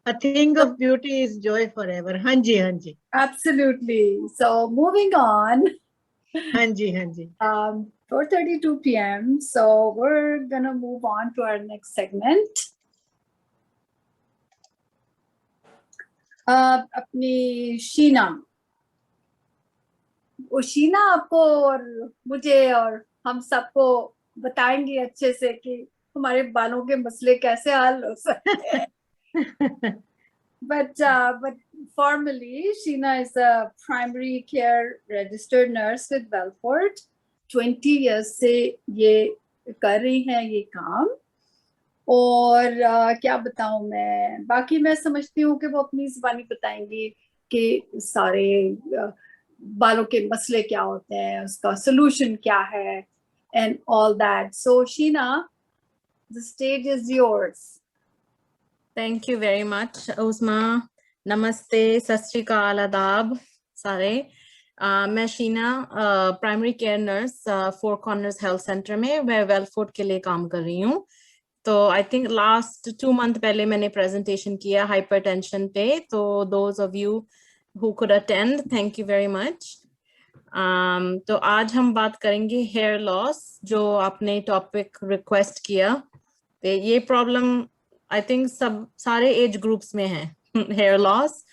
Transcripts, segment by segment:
A thing of beauty is joy forever. हाँ जी, हाँ जी. Absolutely. So moving on. हाँ जी, हाँ जी. 4:32 p.m. So we're gonna move on to our next segment. अपनी शीना. वो शीना आपको और मुझे और हम सबको बताएंगी अच्छे से कि हमारे बालों के मसले कैसे हल हो सकते हैं. But formally, Sheena is a primary care registered nurse with Belfort. 20 years से ये कर रही हैं ये काम. और क्या बताऊं मैं, बाकी मैं समझती हूँ कि वो अपनी ज़बानी बताएंगी कि सारे बालों के मसले क्या होते हैं, उसका solution क्या है, and all that. So Sheena, the stage is yours. Thank you very much, Uzma. Namaste, Sat Shri Akal, Adab, सारे. मैं Sheena primary care nurse four corners health centre में मैं वेलफोर्ड के लिए काम कर रही हूँ. तो आई थिंक लास्ट 2 मंथ पहले मैंने प्रेजेंटेशन किया हाइपरटेंशन पे. तो those of you who could attend, thank you very much. तो आज हम बात करेंगे हेयर लॉस, जो आपने टॉपिक रिक्वेस्ट किया. तो ये प्रॉब्लम आई थिंक सारे एज ग्रुप्स में है, हेयर लॉस.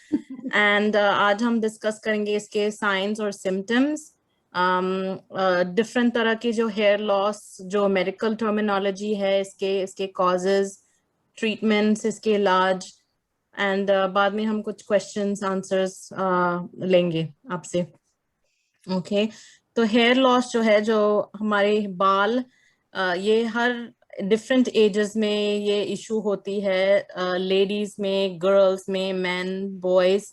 एंड आज हम डिस्कस करेंगे इसके साइंस और सिम्टम्स, डिफरेंट तरह के जो हेयर लॉस, जो मेडिकल टर्मिनोलॉजी है, इसके कॉजेज, ट्रीटमेंट्स, इसके इलाज. एंड बाद में हम कुछ क्वेश्चंस आंसर्स लेंगे आपसे. ओके. तो हेयर लॉस जो है, जो हमारे बाल, ये हर डिफरेंट एजेस में ये इशू होती है. लेडीज में, गर्ल्स में, मैन, बॉयज.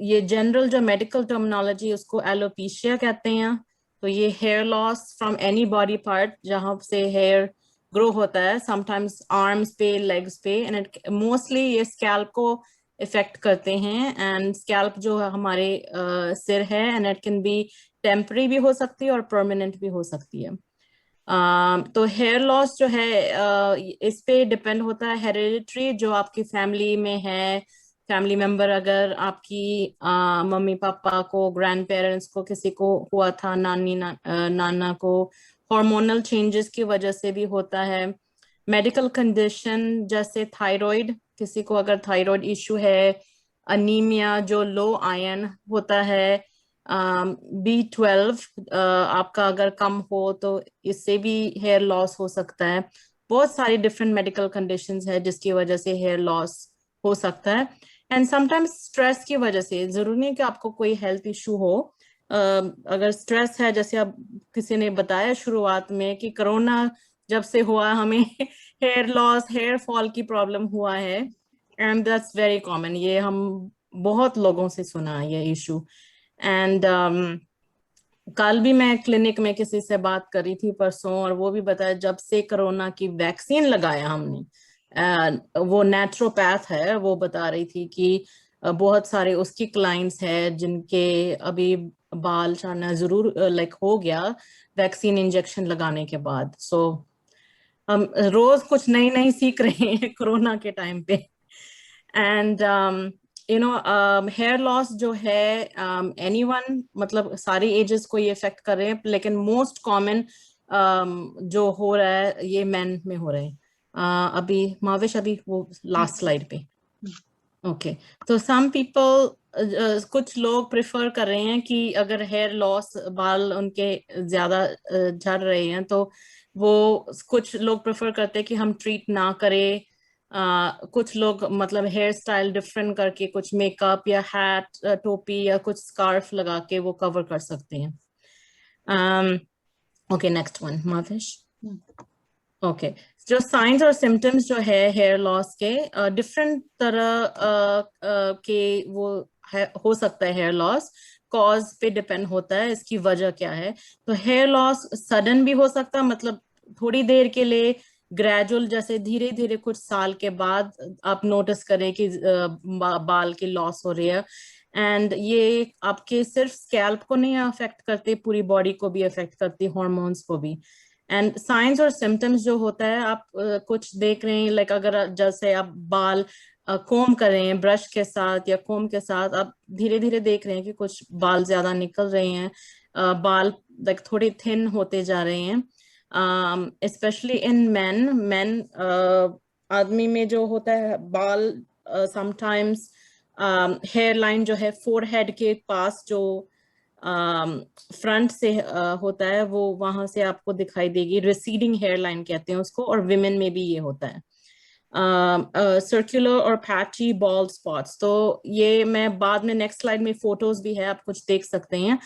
ये जनरल जो मेडिकल टर्मिनोलॉजी, उसको एलोपेशिया कहते हैं. तो ये hair loss from any body part जहाँ से हेयर ग्रो होता है, समटाइम्स आर्म्स पे, लेग्स पे, एंड मोस्टली ये स्कैल्प को इफेक्ट करते हैं. एंड स्कैल्प जो है हमारे सिर है, and it can be temporary भी हो सकती है और परमानेंट भी हो सकती है. तो हेयर लॉस जो है इस पे डिपेंड होता है हेरिडिटरी, जो आपकी फैमिली में है. फैमिली मेंबर अगर आपकी मम्मी पापा को, ग्रैंड पेरेंट्स को, किसी को हुआ था, नानी नाना को, हार्मोनल चेंजेस की वजह से भी होता है. मेडिकल कंडीशन जैसे थायराइड, किसी को अगर थायराइड इशू है, अनीमिया जो लो आयरन होता है, B12 आपका अगर कम हो तो इससे भी हेयर लॉस हो सकता है. बहुत सारी डिफरेंट मेडिकल कंडीशंस है जिसकी वजह से हेयर लॉस हो सकता है. एंड समटाइम्स स्ट्रेस की वजह से, जरूरी नहीं कि आपको कोई हेल्थ इशू हो. अगर स्ट्रेस है, जैसे अब किसी ने बताया शुरुआत में कि कोरोना जब से हुआ हमें हेयर लॉस, हेयर फॉल की प्रॉब्लम हुआ है. एंड दैट्स वेरी कॉमन, ये हम बहुत लोगों से सुना है ये इशू. एंड कल भी मैं क्लिनिक में किसी से बात करी थी परसों, और वो भी बताया जब से कोरोना की वैक्सीन लगाया हमने, वो नेचुरोपैथ है, वो बता रही थी कि बहुत सारे उसकी क्लाइंट्स है जिनके अभी बाल झड़ना जरूर लाइक हो गया वैक्सीन इंजेक्शन लगाने के बाद. सो हम रोज कुछ नई सीख रहे हैं कोरोना के टाइम पे. एंड हेयर लॉस जो है एनीवन, मतलब सारी एजेस को ये इफेक्ट कर रहे हैं, लेकिन मोस्ट कॉमन जो हो रहा है ये मेन में हो रहे हैं. अभी माविश, अभी वो लास्ट स्लाइड पे. ओके. तो सम पीपल, कुछ लोग प्रेफर कर रहे हैं कि अगर हेयर लॉस, बाल उनके ज्यादा झड़ रहे हैं, तो वो कुछ लोग प्रेफर करते हैं कि हम ट्रीट ना करें. कुछ लोग मतलब हेयर स्टाइल डिफरेंट करके, कुछ मेकअप या हैट, टोपी या कुछ स्कार्फ लगा के वो कवर कर सकते हैं. Okay, next one Mavish. Okay. जो साइंस और सिम्टम्स जो है हेयर लॉस के, डिफरेंट तरह के वो हो सकता है. हेयर लॉस कॉज पे डिपेंड होता है, इसकी वजह क्या है. तो हेयर लॉस सडन भी हो सकता है, मतलब थोड़ी देर के लिए, ग्रेजुअल, जैसे धीरे धीरे कुछ साल के बाद आप नोटिस करें कि बाल की लॉस हो रही है. एंड ये आपके सिर्फ स्कैल्प को नहीं अफेक्ट करते, पूरी बॉडी को भी अफेक्ट करती, हॉर्मोन्स को भी. एंड साइंस और सिम्टम्स जो होता है, आप कुछ देख रहे हैं, लाइक अगर जैसे आप बाल कोम कर रहे हैं ब्रश के साथ या कोम के साथ, आप धीरे धीरे देख रहे हैं कि कुछ बाल ज्यादा निकल रहे हैं, बाल लाइक थोड़े थिन होते जा रहे हैं, स्पेशली इन मैन आदमी में जो होता है बाल समटाइम्स हेयर लाइन जो है फोरहेड के पास जो फ्रंट से होता है वो वहां से आपको दिखाई देगी, रिसीडिंग हेयर लाइन कहते हैं उसको, और विमेन में भी ये होता है। सर्कुलर और पैची बॉल्ड स्पॉट्स, तो ये मैं बाद में नेक्स्ट स्लाइड में फोटोज भी है, आप कुछ देख सकते हैं।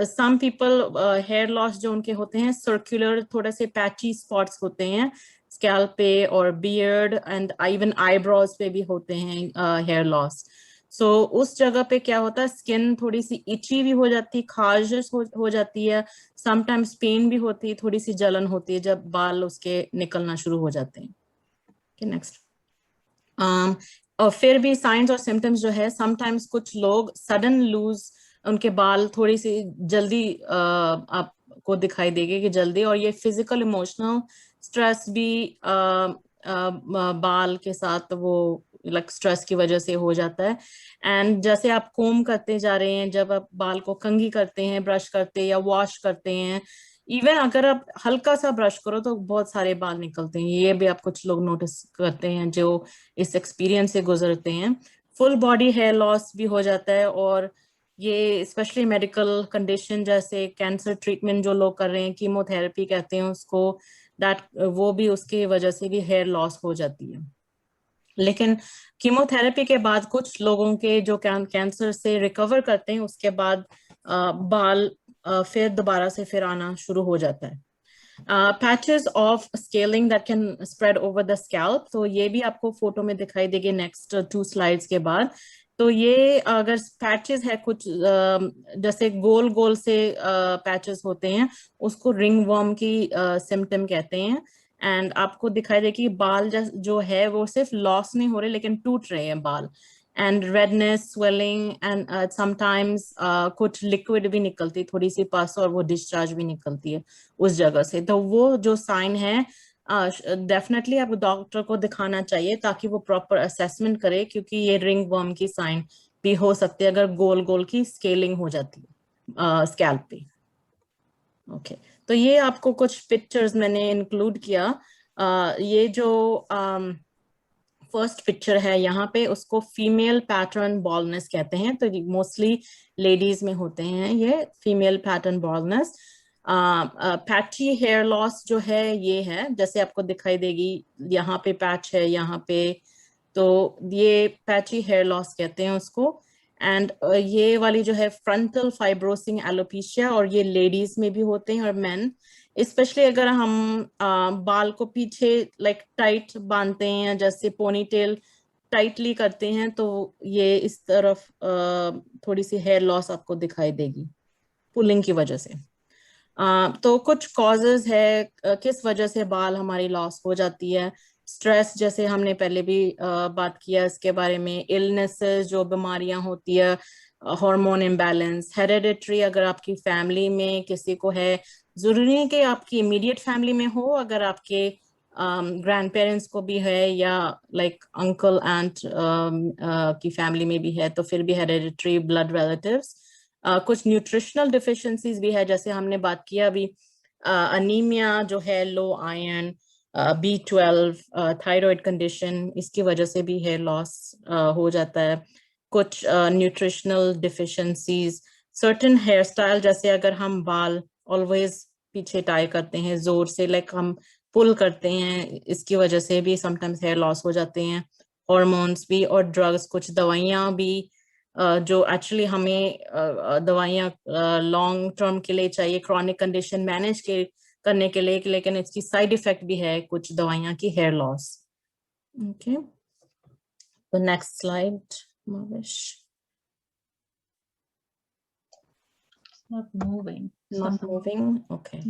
सम पीपल हेयर लॉस जो उनके होते हैं सर्कुलर थोड़े से पैची स्पॉट्स होते हैं स्कैल्प पे और बियर्ड एंड इवन आईब्रोज पे भी होते हैं हेयर लॉस। सो उस जगह पे क्या होता है, स्किन थोड़ी सी इची भी हो जाती है, खारिश हो जाती है, समटाइम्स पेन भी होती है, थोड़ी सी जलन होती है जब बाल उसके निकलना शुरू हो जाते हैं। नेक्स्ट और फिर भी साइंस और सिम्टम्स जो है, समटाइम्स कुछ लोग सडन लूज, उनके बाल थोड़ी सी जल्दी आपको दिखाई देगी कि जल्दी, और ये फिजिकल इमोशनल स्ट्रेस भी बाल के साथ वो लाइक स्ट्रेस की वजह से हो जाता है। एंड जैसे आप कोम करते जा रहे हैं, जब आप बाल को कंघी करते हैं, ब्रश करते हैं या वॉश करते हैं, इवन अगर आप हल्का सा ब्रश करो तो बहुत सारे बाल निकलते हैं, ये भी आप कुछ लोग नोटिस करते हैं जो इस एक्सपीरियंस से गुजरते हैं। फुल बॉडी हेयर लॉस भी हो जाता है, और ये स्पेशली मेडिकल कंडीशन जैसे कैंसर ट्रीटमेंट जो लोग कर रहे हैं, कीमोथेरेपी कहते हैं उसको, दैट वो भी उसकी वजह से भी हेयर लॉस हो जाती है। लेकिन कीमोथेरेपी के बाद कुछ लोगों के जो कैंसर से रिकवर करते हैं उसके बाद बाल फिर दोबारा से फिर आना शुरू हो जाता है। Patches of scaling that can spread over the scalp, तो ये भी आपको फोटो में दिखाई देगी नेक्स्ट 2 स्लाइड्स के बाद। तो ये अगर पैचेस है कुछ जैसे गोल गोल से पैचेस होते हैं, उसको रिंग वर्म की सिम्टम कहते हैं। एंड आपको दिखाई दे कि बाल जो है वो सिर्फ लॉस नहीं हो रहे लेकिन टूट रहे हैं बाल, and redness, swelling and sometimes कुछ लिक्विड भी निकलती थोड़ी सी पस, और वो डिस्चार्ज भी निकलती है उस जगह से। तो वो जो साइन है डेफिनेटली आपको डॉक्टर को दिखाना चाहिए ताकि वो प्रॉपर असेसमेंट करे, क्योंकि ये रिंग वर्म की साइन भी हो सकती है अगर गोल गोल की स्केलिंग हो जाती है स्कैल्प पे। ओके, तो ये आपको कुछ पिक्चर्स मैंने इंक्लूड किया। ये जो फर्स्ट पिक्चर है यहाँ पे, उसको फीमेल पैटर्न बॉल्डनेस कहते हैं, तो मोस्टली लेडीज में होते हैं ये female pattern baldness. Patchy hair loss जो है ये है, जैसे आपको दिखाई देगी यहाँ पे पैच है यहाँ पे, तो ये पैची हेयर लॉस कहते हैं उसको। एंड ये वाली जो है फ्रंटल फाइब्रोसिंग एलोपेशिया, और ये लेडीज में भी होते हैं और मेन, स्पेशली अगर हम बाल को पीछे लाइक टाइट बांधते हैं, जैसे पोनीटेल टाइटली करते हैं, तो ये इस तरफ थोड़ी सी हेयर लॉस आपको दिखाई देगी पुलिंग की वजह से। तो कुछ कॉजेज है किस वजह से बाल हमारी लॉस हो जाती है। स्ट्रेस, जैसे हमने पहले भी बात किया इसके बारे में, इलनेसेस जो बीमारियां होती है, हार्मोन इम्बैलेंस, हेरेडिटरी अगर आपकी फैमिली में किसी को है, जरूरी नहीं कि आपकी इमीडिएट फैमिली में हो, अगर आपके ग्रैंड पेरेंट्स को भी है या लाइक अंकल आंट की फैमिली में भी है तो फिर भी हेरेडिटरी ब्लड रिलेटिव्स। कुछ न्यूट्रिशनल डिफिशिएंसीज भी है, जैसे हमने बात किया अभी अनीमिया जो है, लो आयरन, B12, थायराइड कंडीशन, इसकी वजह से भी हेयर लॉस हो जाता है। कुछ nutritional deficiencies, certain hair style, जैसे अगर हम बाल ऑलवेज पीछे टाई करते हैं जोर से, लाइक हम पुल करते हैं, इसकी वजह से भी समटाइम्स हेयर लॉस हो जाते हैं। हॉर्मोन्स भी और ड्रग्स, कुछ दवाइयाँ भी जो एक्चुअली हमें दवाइयाँ लॉन्ग टर्म के लिए चाहिए, क्रॉनिक कंडीशन मैनेज करने के लिए, लेकिन इसकी साइड इफेक्ट भी है कुछ दवाइयाँ की हेयर लॉस। ओके, तो next slide Mavish. Not moving. Not moving. Okay.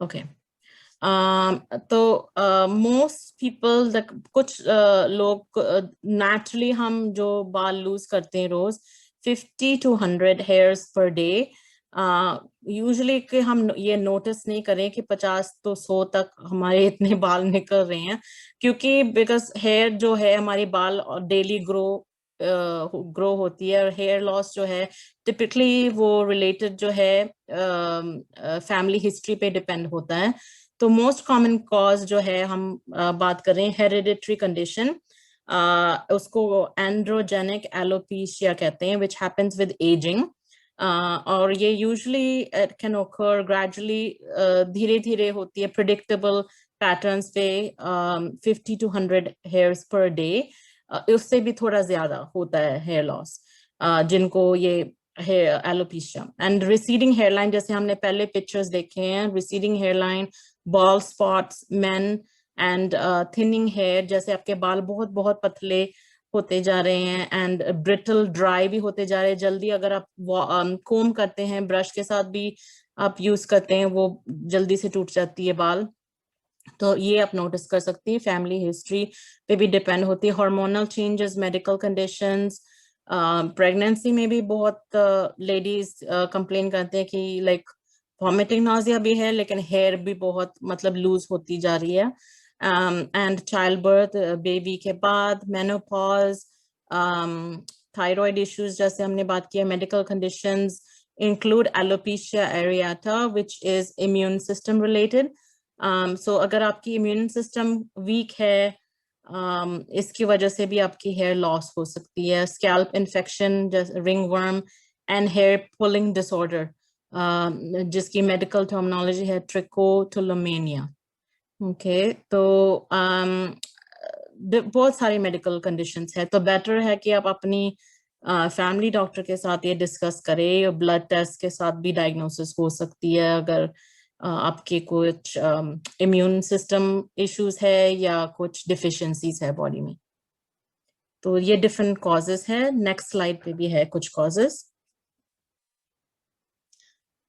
Okay. तो मोस्ट पीपल, कुछ लोग नेचुरली हम जो बाल लूज करते हैं रोज 50 to 100 hairs per day, usually कि हम ये नोटिस नहीं करें कि 50 तो 100 तक हमारे इतने बाल निकल रहे हैं, क्योंकि बिकॉज हेयर जो है हमारी बाल डेली ग्रो होती है, और हेयर लॉस जो है टिपिकली वो रिलेटेड जो है फैमिली हिस्ट्री पे डिपेंड होता है। तो मोस्ट कॉमन कॉज जो है हम बात कर रहे हैं हेरिडिटरी कंडीशन, उसको एंड्रोजेनिक एलोपेशिया कहते हैं, विच हैपेंस विद एजिंग। और ये यूजुअली इट कैन ओकर ग्रेजुअली, धीरे धीरे होती है, प्रिडिक्टेबल पैटर्न्स पे, 50 to 100 हेयर्स पर डे, उससे भी थोड़ा ज्यादा होता है हेयर लॉस जिनको ये hair alopecia. And receding hairline, जैसे हमने पहले पिक्चर्स देखे हैं, receding hairline, bald spots, man, and thinning hair, जैसे आपके बाल बहुत बहुत पतले होते जा रहे हैं, एंड ब्रिटल ड्राई भी होते जा रहे हैं जल्दी। अगर आप कोम करते हैं, ब्रश के साथ भी आप यूज करते हैं, वो जल्दी से टूट जाती है बाल। तो ये आप नोटिस कर सकती है, फैमिली हिस्ट्री पे भी डिपेंड होती है। Hormonal changes, medical conditions, pregnancy में भी बहुत लेडीज कंप्लेन करते हैं कि लाइक वॉमिटिंग, नाउजिया भी है, लेकिन हेयर भी बहुत मतलब लूज होती जा रही है। एंड चाइल्ड बर्थ, बेबी के बाद, मेनोपॉज, थायराइड इश्यूज जैसे हमने बात किया, medical conditions include alopecia areata, which is immune system related. So अगर आपकी इम्यून सिस्टम वीक है, इसकी वजह से भी आपकी हेयर लॉस हो सकती है। स्कैल्प इन्फेक्शन, जैसे ringworm, and hair pulling disorder, जिसकी मेडिकल टर्मिनोलॉजी है ट्रिकोटिलोमेनिया। ओके, तो बहुत सारी मेडिकल कंडीशंस है, तो बेटर है कि आप अपनी फैमिली डॉक्टर के साथ ये डिस्कस करें। ब्लड टेस्ट के साथ भी डायग्नोसिस हो सकती है अगर आपके कुछ इम्यून सिस्टम इश्यूज है या कुछ डिफिशिएंसीज है बॉडी में। तो ये डिफरेंट कॉजेस है। नेक्स्ट स्लाइड पे भी है कुछ कॉजेस।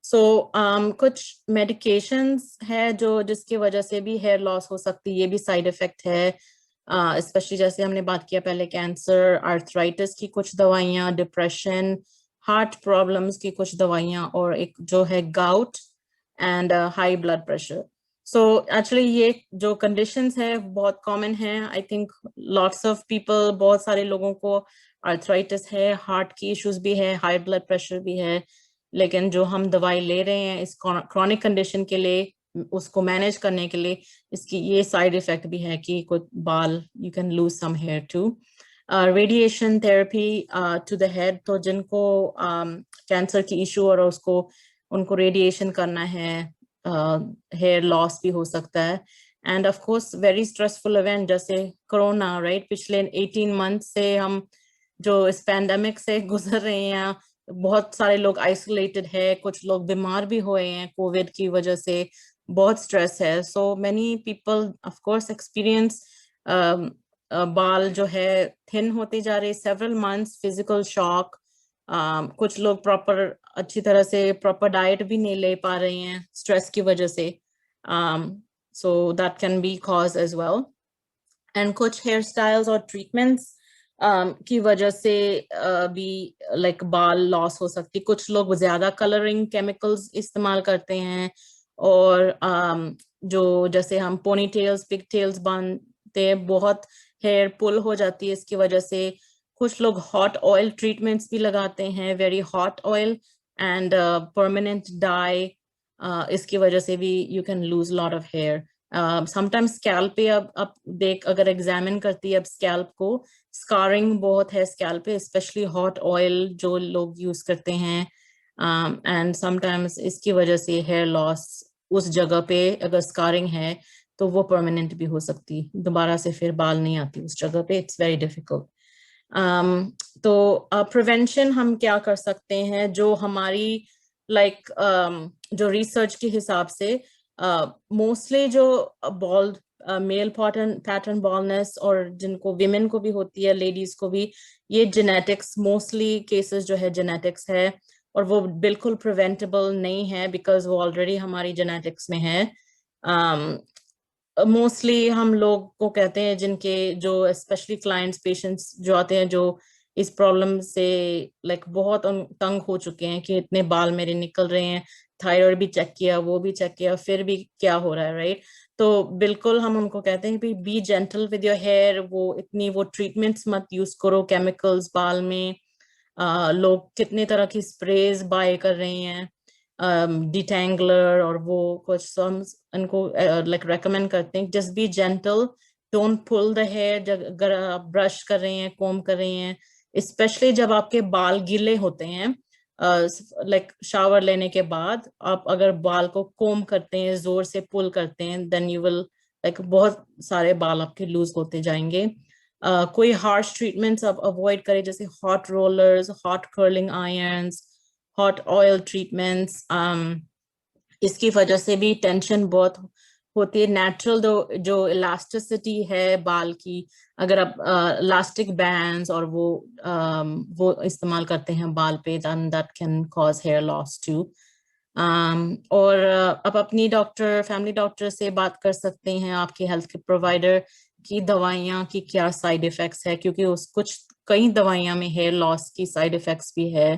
सो कुछ मेडिकेशंस है जो जिसकी वजह से भी हेयर लॉस हो सकती है, ये भी साइड इफेक्ट है। स्पेशली जैसे हमने बात किया पहले, कैंसर, आर्थराइटिस की कुछ दवाइयाँ, डिप्रेशन, हार्ट प्रॉब्लम्स की कुछ दवाइयाँ, और एक जो है gout and high blood pressure. So actually ये जो कंडीशंस है बहुत कॉमन है। I think lots of people, बहुत सारे लोगों को आर्थराइटिस है, हार्ट की इश्यूज भी है, हाई ब्लड प्रेशर भी है, लेकिन जो हम दवाई ले रहे हैं इस क्रॉनिक कंडीशन के लिए, उसको मैनेज करने के लिए, इसकी ये साइड इफेक्ट भी है कि कुछ बाल, you can lose some hair too. Radiation therapy to the head, तो जिनको कैंसर की इशू और उसको उनको रेडिएशन करना है, हेयर लॉस भी हो सकता है। End of course very stressful event जैसे कोरोना, राइट, पिछले 18 मंथ से हम जो इस पैंडेमिक से गुजर रहे हैं, बहुत सारे लोग आइसोलेटेड है, कुछ लोग बीमार भी हुए हैं कोविड की वजह से, बहुत स्ट्रेस है। So many people of course experience बाल जो है थिन होते जा रहे, सेवरल मंथ्स, फिजिकल शॉक। कुछ लोग प्रॉपर अच्छी तरह से प्रॉपर डाइट भी नहीं ले पा रहे हैं स्ट्रेस की वजह से, so that can be cause as well. And कुछ हेयर स्टाइल्स और ट्रीटमेंट्स की वजह से भी लाइक बाल लॉस हो सकती। कुछ लोग ज्यादा कलरिंग केमिकल्स इस्तेमाल करते हैं, और जो जैसे हम पोनी टेल्स, पिग टेल्स बांधते हैं, बहुत हेयर पुल हो जाती है इसकी वजह से। कुछ लोग हॉट ऑयल ट्रीटमेंट्स भी लगाते हैं, very hot oil and permanent dye, इसकी वजह से भी you can lose lot of hair. Sometimes scalp पे अब देख, अगर एग्जामिन करती है अब स्कैल्प को, स्कारिंग बहुत है स्कैल्प पे, स्पेशली हॉट ऑयल जो लोग यूज करते हैं, एंड समटाइम्स इसकी वजह से हेयर लॉस उस जगह पे अगर स्कारिंग है तो वो परमानेंट भी हो सकती, दोबारा से फिर बाल नहीं आती उस जगह पे, इट्स वेरी डिफिकल्ट। तो प्रिवेंशन हम क्या कर सकते हैं, जो हमारी लाइक जो रिसर्च के हिसाब से मोस्टली जो बॉल्ड मेल पैटर्न बॉल्डनेस, और जिनको विमेन को भी होती है, लेडीज को भी, ये जेनेटिक्स, मोस्टली केसेस जो है जेनेटिक्स है, और वो बिल्कुल प्रिवेंटेबल नहीं है बिकॉज वो ऑलरेडी हमारी जेनेटिक्स में है। मोस्टली हम लोग को कहते हैं जिनके जो स्पेशली क्लाइंट्स, पेशेंट्स जो आते हैं जो इस प्रॉब्लम से लाइक बहुत तंग हो चुके हैं कि इतने बाल मेरे निकल रहे हैं, थायराइड भी चेक किया, वो भी चेक किया, फिर भी क्या हो रहा है, राइट? तो बिल्कुल हम उनको कहते हैं कि be gentle with your hair, वो इतनी वो ट्रीटमेंट्स मत यूज करो केमिकल्स बाल में। लोग कितने तरह की स्प्रेज बाय कर रहे हैं, डिटेंगलर और वो कुछ, so हम इनको लाइक रेकमेंड करते हैं just be gentle, don't pull the hair अगर आप ब्रश कर रहे हैं, कोम कर रहे हैं, स्पेशली जब आपके बाल गीले होते हैं, लाइक शावर लेने के बाद आप अगर बाल को कोम करते हैं, जोर से पुल करते हैं, देन यू विल लाइक बहुत सारे बाल आपके लूज होते जाएंगे। कोई हार्श ट्रीटमेंट्स आप अवॉइड करें, जैसे hot rollers, hot curling irons, hot oil treatments. इसकी वजह से भी टेंशन बहुत होती है। नेचुरल जो इलास्टिसिटी है बाल की, अगर आप इलास्टिक बैंड्स और वो इस्तेमाल करते हैं बाल पे, then that can cause hair loss too. और आप अपनी डॉक्टर, फैमिली डॉक्टर से बात कर सकते हैं, आपके हेल्थ के प्रोवाइडर की दवाइयाँ की क्या साइड इफेक्ट्स है, क्योंकि उस कुछ कई दवाइयाँ में हेयर लॉस की साइड इफेक्ट्स भी है।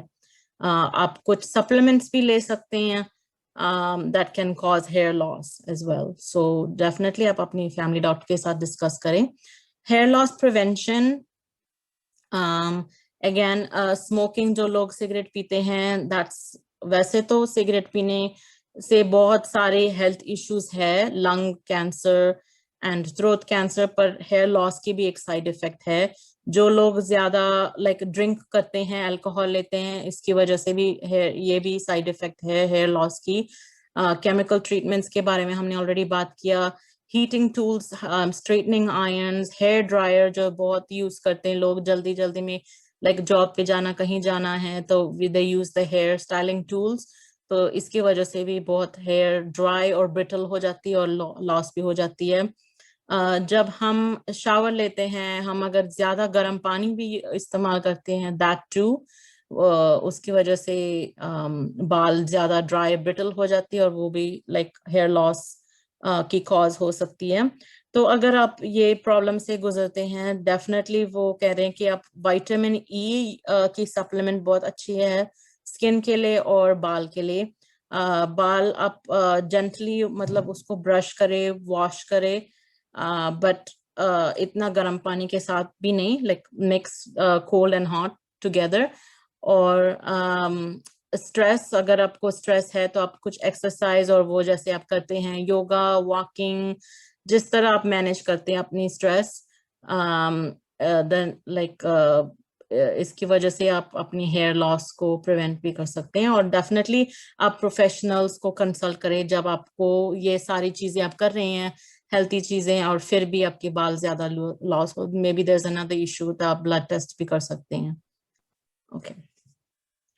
आप कुछ सप्लीमेंट्स भी ले सकते हैं that can cause hair loss as well. So definitely आप अपनी फैमिली डॉक्टर के साथ डिस्कस करें। Hair loss prevention, again smoking, जो लोग सिगरेट पीते हैं, that's वैसे तो सिगरेट पीने से बहुत सारे हेल्थ इश्यूज है, lung cancer and throat cancer, पर हेयर लॉस की भी एक साइड इफेक्ट है। जो लोग ज्यादा लाइक ड्रिंक करते हैं, अल्कोहल लेते हैं, इसकी वजह से भी ये भी साइड इफेक्ट है हेयर लॉस की। केमिकल ट्रीटमेंट्स के बारे में हमने ऑलरेडी बात किया। Heating tools, straightening irons, hair dryer जो बहुत यूज करते हैं लोग जल्दी जल्दी में, लाइक जॉब पे जाना, कहीं जाना है, तो they use the hair styling tools, तो इसकी वजह से भी बहुत हेयर ड्राई और ब्रिटल हो जाती है और लॉस भी हो जाती है। जब हम शावर लेते हैं, हम अगर ज्यादा गर्म पानी भी इस्तेमाल करते हैं, दैट टू, उसकी वजह से बाल ज्यादा ड्राई ब्रिटल हो जाती है और वो भी लाइक हेयर लॉस की कॉज हो सकती है। तो अगर आप ये प्रॉब्लम से गुजरते हैं, डेफिनेटली वो कह रहे हैं कि आप विटामिन ई की सप्लीमेंट बहुत अच्छी है स्किन के लिए और बाल के लिए। बाल आप जेंटली मतलब उसको ब्रश करे, वॉश करे, बट इतना गर्म पानी के साथ भी नहीं, like mix cold and hot together. और स्ट्रेस, अगर आपको स्ट्रेस है तो आप कुछ एक्सरसाइज और वो जैसे आप करते हैं, योगा, वॉकिंग, जिस तरह आप मैनेज करते हैं अपनी स्ट्रेस, देन लाइक इसकी वजह से आप अपनी हेयर लॉस को प्रिवेंट भी कर सकते हैं। और डेफिनेटली आप प्रोफेशनल्स को कंसल्ट करें जब आपको ये सारी चीजें आप कर रहे हैं, हेल्थी चीजें, और फिर भी आपके बाल ज्यादा लॉस हो, maybe there is another issue, तो आप ब्लड टेस्ट भी कर सकते हैं। Okay,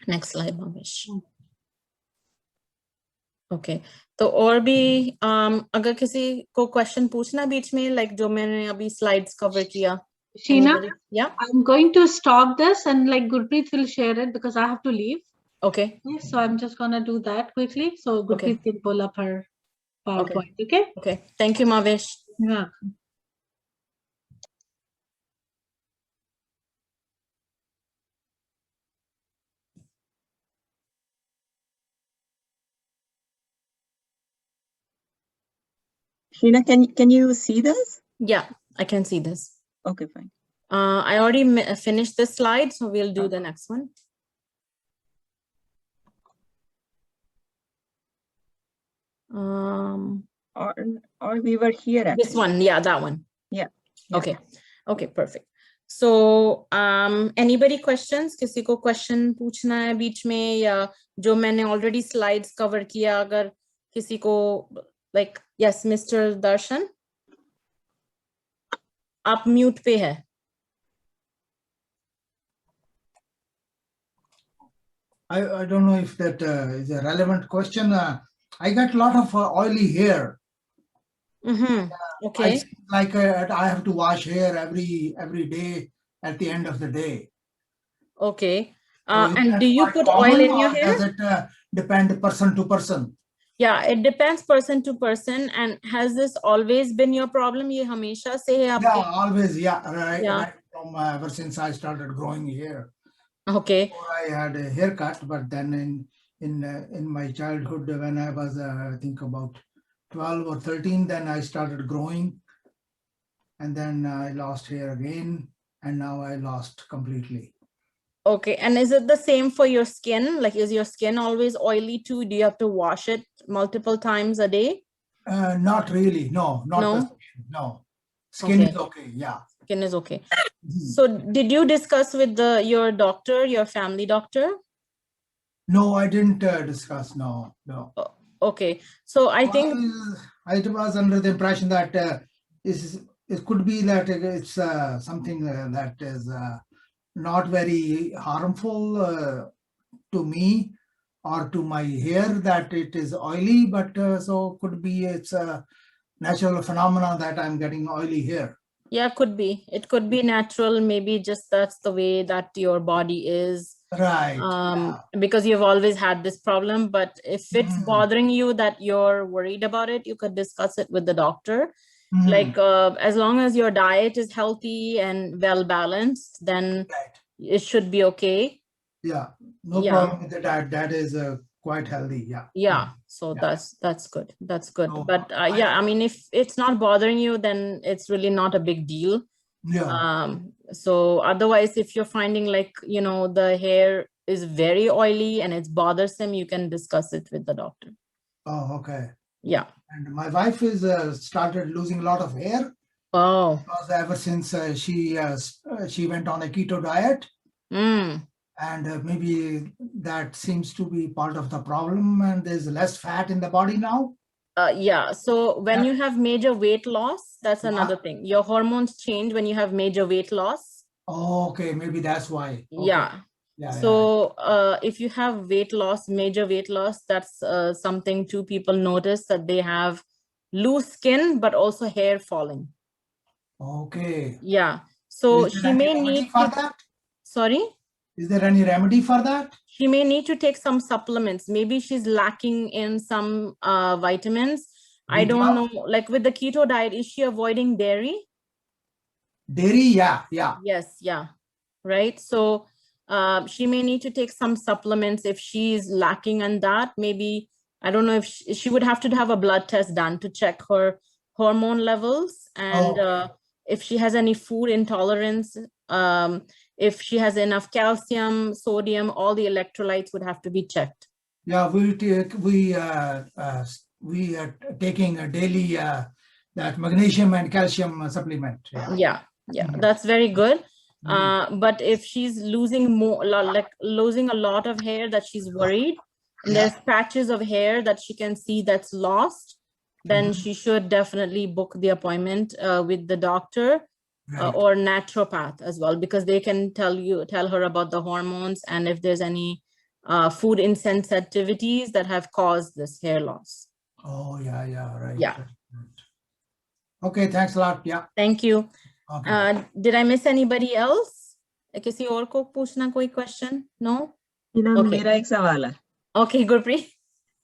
next slide Bhavesh. Okay, तो और भी अगर किसी को क्वेश्चन पूछना बीच में, लाइक जो मैंने अभी स्लाइड्स कवर किया। Sheena, yeah, I'm going to stop this and like Gurpreet will share it because I have to leave. okay, So I'm just gonna do that quickly. So Gurpreet can pull up her PowerPoint. Okay. okay, thank you Mavish. Yeah. Sheena, can you see this? Yeah, I can see this. Okay, fine. I already finished this slide, so we'll do the next one. Or we were here actually. This one, yeah, that one. Yeah. Okay, okay, perfect. So anybody questions? किसी को question पूछना है बीच में, या जो मैंने already slides cover किया, अगर किसी को like, yes, Mr. Darshan, आप mute पे है। I don't know if that is a relevant question. I got a lot of oily hair. Okay. Like I have to wash hair every day at the end of the day. Okay. So And do you put common, oil in your or hair? does it depend person to person? Yeah, it depends person to person. And has this always been your problem? ये हमेशा से है आपके? Yeah, always. Yeah, right. Yeah. Right. from ever since I started growing hair. Okay. Before I had a haircut, but then in my childhood, when I was I think about 12 or 13, then I started growing, and then I lost hair again, and now I lost completely. Okay. And is it the same for your skin? Like, is your skin always oily too? Do you have to wash it multiple times a day? Not really. No, not No? the skin. No, skin Okay. is okay. Yeah. Skin is okay. Mhm. So did you discuss with your doctor, your family doctor? No, I didn't discuss. No, no. Okay. So I think, I was under the impression that it could be that it's something that is not very harmful to me or to my hair, that it is oily, but so could be it's a natural phenomenon that I'm getting oily hair. yeah, could be. It could be natural. Maybe just that's the way that your body is. Right. Yeah. Because you've always had this problem. But if it's Mhm. bothering you that you're worried about it, you could discuss it with the doctor. Mhm. Like as long as your diet is healthy and well balanced, then Right. it should be okay. Yeah, no Yeah. problem with the diet. That is quite healthy. Yeah. Yeah, so Yeah. that's good. That's good. So, But yeah, I mean, if it's not bothering you, then it's really not a big deal. Yeah. So otherwise, if you're finding like, you know, the hair is very oily and it's bothersome, you can discuss it with the doctor. Oh, okay. Yeah. And my wife is started losing a lot of hair Oh. because ever since she went on a keto diet, Mm. and maybe that seems to be part of the problem, and there's less fat in the body now. Yeah. So when Yeah. you have major weight loss, that's Yeah. another thing. Your hormones change when you have major weight loss. Oh, okay, maybe that's why. Okay. Yeah. Yeah. So if you have weight loss, major weight loss, that's something too. People notice that they have loose skin, but also hair falling. Okay. Yeah. So Is there she any may remedy need for to, that? sorry? Is there any remedy for that? She may need to take some supplements. Maybe she's lacking in some vitamins. I don't know, like with the keto diet, is she avoiding dairy? Dairy, yeah, yeah. Yes, yeah, right. So she may need to take some supplements if she's lacking in that. Maybe, I don't know if she would have to have a blood test done to check her hormone levels and Okay. if she has any food intolerance, if she has enough calcium, sodium, all the electrolytes would have to be checked. Yeah, we are taking a daily that magnesium and calcium supplement. Yeah. Yeah, Mhm. that's very good. Mhm. But if she's losing more, like losing a lot of hair, that she's worried, and there's patches of hair that she can see that's lost, then Mhm. she should definitely book the appointment with the doctor Right. or naturopath as well, because they can tell her about the hormones and if there's any food insensitivities that have caused this hair loss. Oh, yeah, right. Yeah. Right. Okay, thanks a lot. Yeah. Thank you. Okay. Did I miss anybody else? किसी और को पूछना कोई question? No? Okay. मेरा एक सवाल है। Okay, Gurpreet.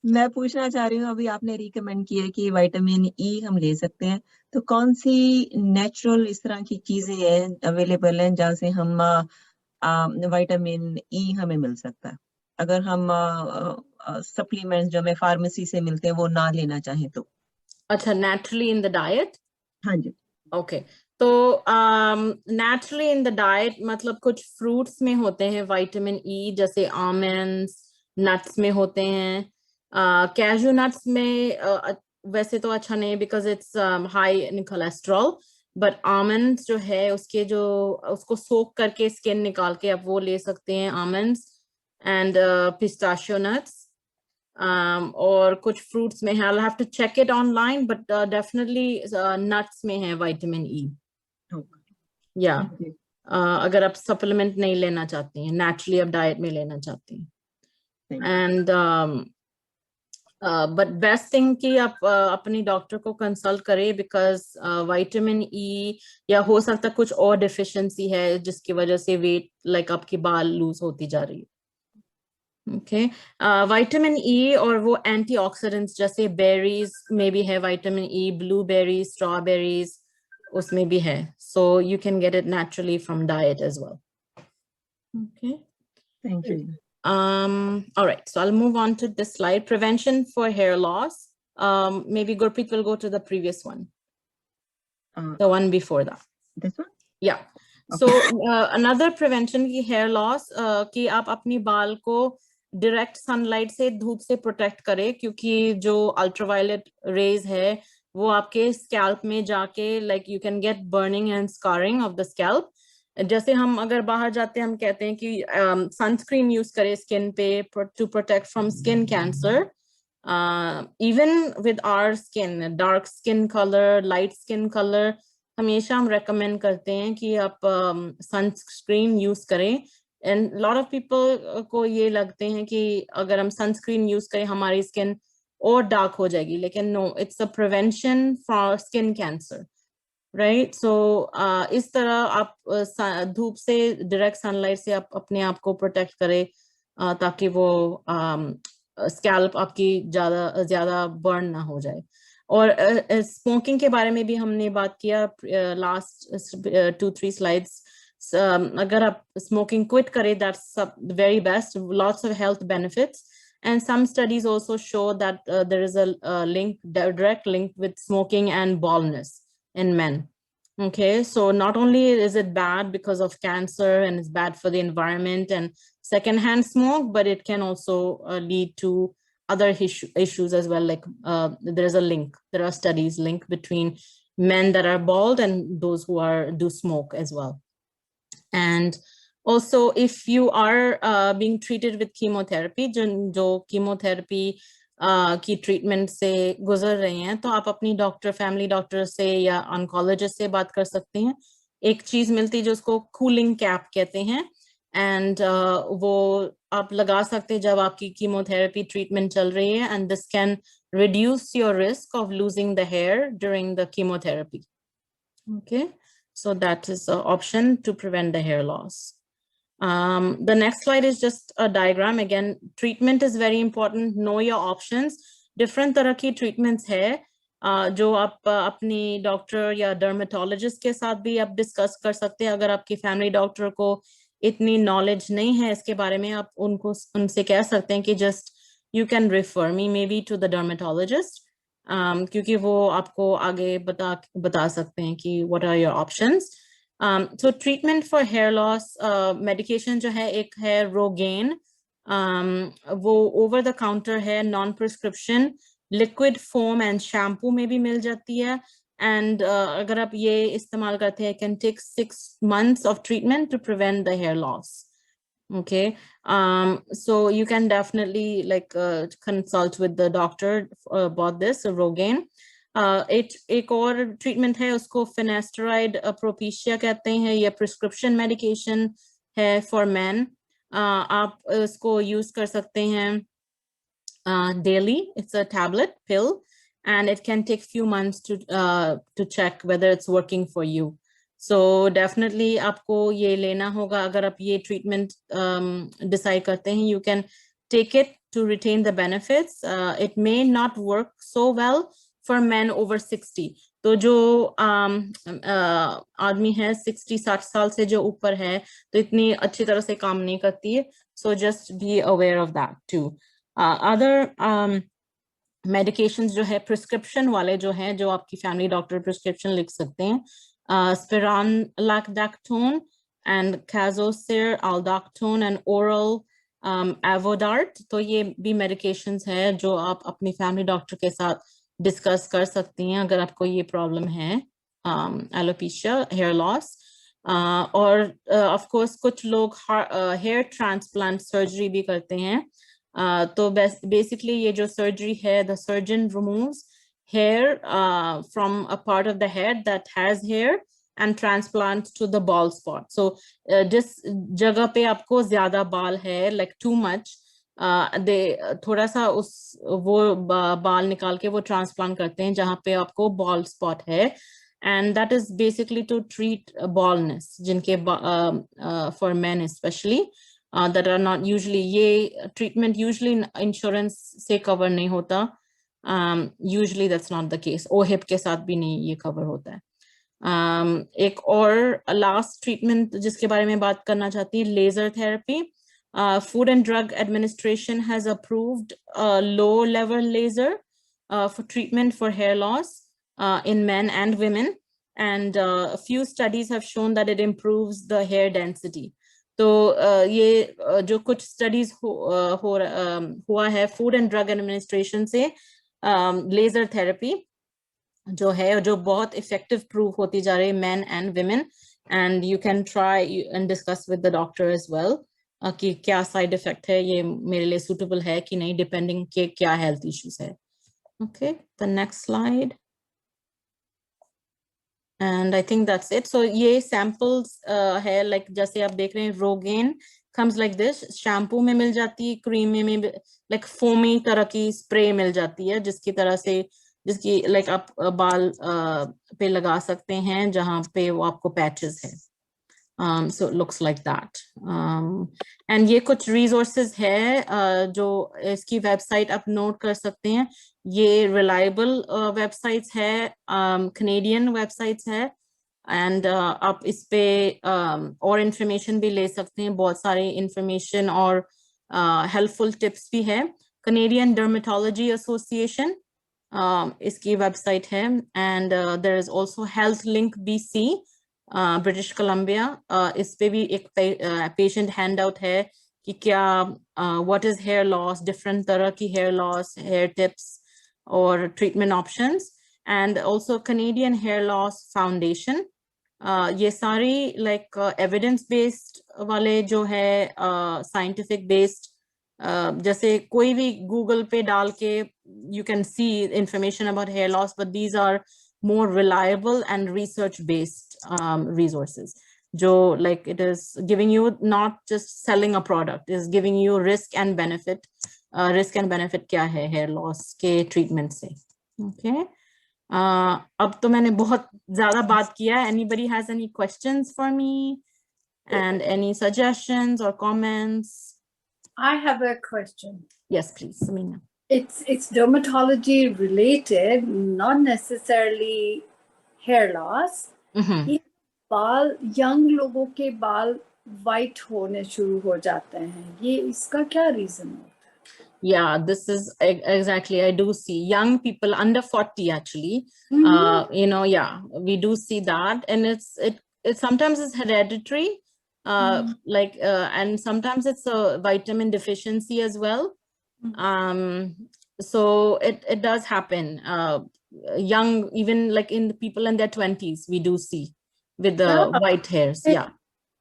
मैं पूछना चाह रही हूँ, अभी आपने रिकमेंड किया कि विटामिन ई हम ले सकते हैं, तो कौन सी नेचुरल इस तरह की चीजें हैं अवेलेबल हैं जहाँ से हम विटामिन ई हमें मिल सकता है, अगर हम सप्लीमेंट्स जो हमें फार्मेसी से मिलते हैं वो ना लेना चाहें तो? अच्छा, naturally in the diet? हाँ जी। Okay. तो naturally in the diet मतलब कुछ fruits में होते हैं vitamin E, जैसे almonds, nuts में होते हैं, cashew nuts में वैसे तो अच्छा नहीं because it's high in cholesterol, but almonds जो है उसको soak करके skin निकाल के आप वो ले सकते हैं, almonds and pistachio nuts. और कुछ fruits में है, I'll have to check it online, but definitely nuts में है vitamin E. Yeah. अगर आप supplement नहीं लेना चाहती हैं, naturally आप diet में लेना चाहती हैं. And but best thing कि आप अपनी doctor को consult करें, because vitamin E या हो सकता कुछ और deficiency है जिसकी वजह से weight like आपकी बाल lose होती जा रही है. Okay, vitamin E और वो antioxidants जैसे berries में भी है vitamin E, blueberries, strawberries, उसमें भी है, so you can get it naturally from diet as well. Okay. Thank you. All right, so I'll move on to this slide, prevention for hair loss. Maybe Gurpreet will go to the previous one, the one before that. This one? Yeah. So another prevention की hair loss कि आप अपनी बाल को direct sunlight से, धूप से protect करें, क्योंकि जो ultraviolet rays है वो आपके scalp में जाके like you can get burning and scarring of the scalp. जैसे हम अगर बाहर जाते हैं हम कहते हैं कि sunscreen use करें skin पे to protect from skin cancer. Even with our skin, dark skin color, light skin color, हमेशा हम recommend करते हैं कि आप sunscreen use करें. And a lot of people को ये लगते हैं कि अगर हम sunscreen use करें हमारी skin और dark हो जाएगी, लेकिन no, it's a prevention for skin cancer. Right, so इस तरह आप धूप से direct sunlight से आप अपने आप को protect करें ताकि वो scalp आपकी ज़्यादा burn ना हो जाए. और स्मोकिंग के बारे में भी हमने बात किया लास्ट 2-3 स्लाइड्स. अगर आप स्मोकिंग क्विट करें that's very best, lots of health benefits, and some studies also show that there is a direct link with smoking and baldness in men. Okay, so not only is it bad because of cancer and it's bad for the environment and secondhand smoke, but it can also lead to other issues as well, like there is a link, there are studies linked between men that are bald and those who do smoke as well. And also if you are being treated with chemotherapy, जो chemotherapy की treatment से गुजर रहे हैं, तो आप अपनी doctor, family doctor से या oncologist से बात कर सकते हैं. एक चीज मिलती है जो उसको cooling cap कहते हैं, and वो आप लगा सकते हैं जब आपकी chemotherapy treatment चल रही है, and this can reduce your risk of losing the hair during the chemotherapy. Okay, so that is an option to prevent the hair loss. The next slide is just a diagram. Again, treatment is very important. Know your options. Different तरह की treatments है जो आप अपनी doctor या dermatologist के साथ भी आप डिस्कस कर सकते हैं. अगर आपकी फैमिली डॉक्टर को इतनी नॉलेज नहीं है इसके बारे में, आप उनसे कह सकते हैं कि just you can refer me maybe to the dermatologist, क्योंकि वो आपको आगे बता सकते हैं कि what are your options. So treatment for hair loss, medication जो है, एक है Rogaine, वो over the counter है, non prescription, liquid foam and shampoo में भी मिल जाती है. And अगर आप ये इस्तेमाल करते हैं, it can take 6 months of treatment to prevent the hair loss. Okay, so you can definitely like consult with the doctor about this, Rogaine. एक और ट्रीटमेंट है, उसको फिनेस्टेराइड प्रोपेशिया कहते हैं. ये प्रिस्क्रिप्शन मेडिकेशन है फॉर मैन. आप इसको यूज कर सकते हैं daily. It's a tablet pill and it can take few months to check whether it's working for you. So definitely आपको ये लेना होगा. अगर आप ये ट्रीटमेंट डिसाइड करते हैं, you can take it to retain the benefits. It may not work so well for men over 60. तो जो आदमी है 60-60 साल से जो ऊपर है, तो इतनी अच्छी तरह से काम नहीं करती है. So just be aware of that too. Other medications जो है prescription वाले जो हैं, जो आपकी फैमिली डॉक्टर prescription लिख सकते हैं, spironolactone and Cazocir, aldactone and oral Avodart. तो ये भी medications है जो आप अपनी फैमिली डॉक्टर के साथ डिस्कस कर सकती हैं अगर आपको ये प्रॉब्लम है, एलोपेशिया, हेयर लॉस. और ऑफ कोर्स कुछ लोग हेयर ट्रांसप्लांट सर्जरी भी करते हैं. तो बेसिकली ये जो सर्जरी है, the surgeon removes hair from a part of the head that has hair and transplant to the bald spot. So जिस जगह पे आपको ज्यादा बाल है, लाइक टू मच, थोड़ा सा वो बाल निकाल के वो ट्रांसप्लांट करते हैं जहाँ पे आपको बॉल स्पॉट है, and that is basically to treat baldness, जिनके for men specially that are not usually, ये ट्रीटमेंट यूजुअली इंश्योरेंस से कवर नहीं होता. Usually that's not the case. OHIP के साथ भी नहीं ये कवर होता है. एक और लास्ट ट्रीटमेंट जिसके बारे में बात करना चाहती हूँ, laser therapy. Food and Drug Administration has approved a low level laser for treatment for hair loss in men and women, and a few studies have shown that it improves the hair density. तो ये जो कुछ studies हुआ है food and drug administration से laser therapy जो है जो बहुत इफेक्टिव प्रूव होती जा रही है men and women, and you can try and discuss with the doctor as well कि क्या साइड इफेक्ट है, ये मेरे लिए सुटेबल है कि नहीं, डिपेंडिंग के क्या हेल्थ इश्यूज है. Okay, the next slide. And I think that's it. So ये samples है, like जैसे आप देख रहे हैं Rogaine comes like this, shampoo में मिल जाती है, cream में like foamy तरह की spray मिल जाती है जिसकी like आप बाल पे लगा सकते हैं जहाँ पे वो आपको patches है. So it looks like that. And ये कुछ resources है जो इसकी website आप note कर सकते हैं. ये reliable websites है, Canadian websites है, and आप इस पे और information भी ले सकते हैं. बहुत सारे information और helpful tips भी है. Canadian Dermatology Association इसकी website है, and there is also Health Link BC. British Columbia, इस पे भी एक patient handout है कि क्या what is hair loss, different तरह की hair loss, hair tips और treatment options, and also Canadian Hair Loss Foundation. ये सारी like evidence based वाले जो है scientific based, जैसे कोई भी Google पे डाल के you can see information about hair loss, but these are more reliable and research based resources. Jo like it is giving you not just selling a product, is giving you risk and benefit. Risk and benefit क्या है hair loss के treatment से. Okay. अब तो मैंने बहुत ज़्यादा बात किया. Anybody has any questions for me and any suggestions or comments? I have a question. Yes, please, Samina. It's dermatology related, not necessarily hair loss. ये बाल young लोगों के बाल white होने शुरू हो जाते हैं, ये इसका क्या reason होता है? Yeah, this is exactly, I do see young people under 40 actually. You know, yeah, we do see that, and it sometimes is hereditary, like and sometimes it's a vitamin deficiency as well. So it does happen. Young, even like in the people in their 20s, we do see with the white hairs. Yeah.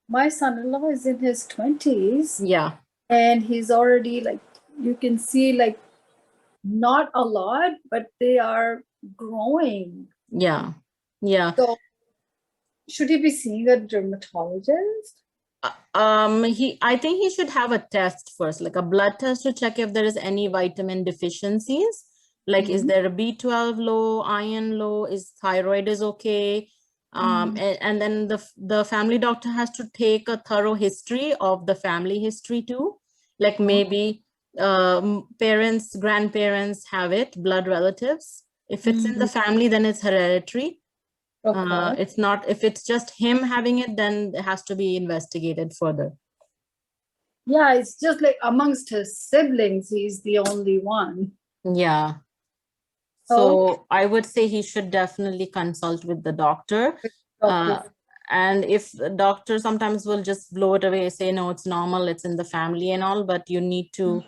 My son-in-law is in his 20s. Yeah. And he's already like, you can see like not a lot, but they are growing. Yeah. Yeah. So should he be seeing a dermatologist? I think he should have a test first, like a blood test to check if there is any vitamin deficiencies. Like, is there a B12 low, iron low, is thyroid is okay? And then the family doctor has to take a thorough history of the family history too. Like maybe parents, grandparents have it, blood relatives. If it's in the family, then it's hereditary. Okay. It's not, if it's just him having it, then it has to be investigated further. Yeah, it's just like amongst his siblings, he's the only one. Yeah. So I would say he should definitely consult with the doctor. And if the doctor sometimes will just blow it away, say, no, it's normal, it's in the family and all, but you need to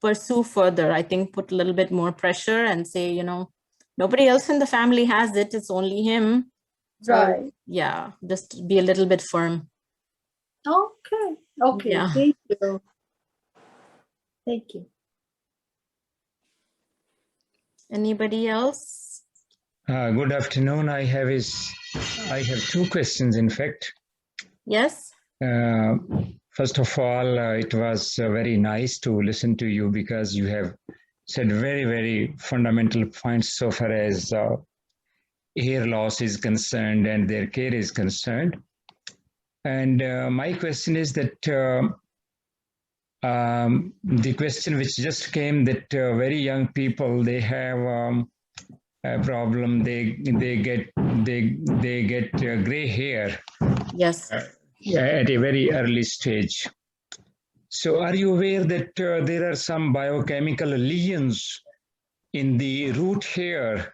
pursue further. I think put a little bit more pressure and say, you know, nobody else in the family has it, it's only him. So, Right. yeah, just be a little bit firm. Okay. Okay. Yeah. Thank you. Thank you. Anybody else? Good afternoon. I have two questions, in fact. Yes. First of all, it was very nice to listen to you because you have said very, very fundamental points so far as hair loss is concerned and their care is concerned. And my question is that the question which just came that very young people, they have problem. They get gray hair Yes. at a very early stage. So are you aware that there are some biochemical lesions in the root hair?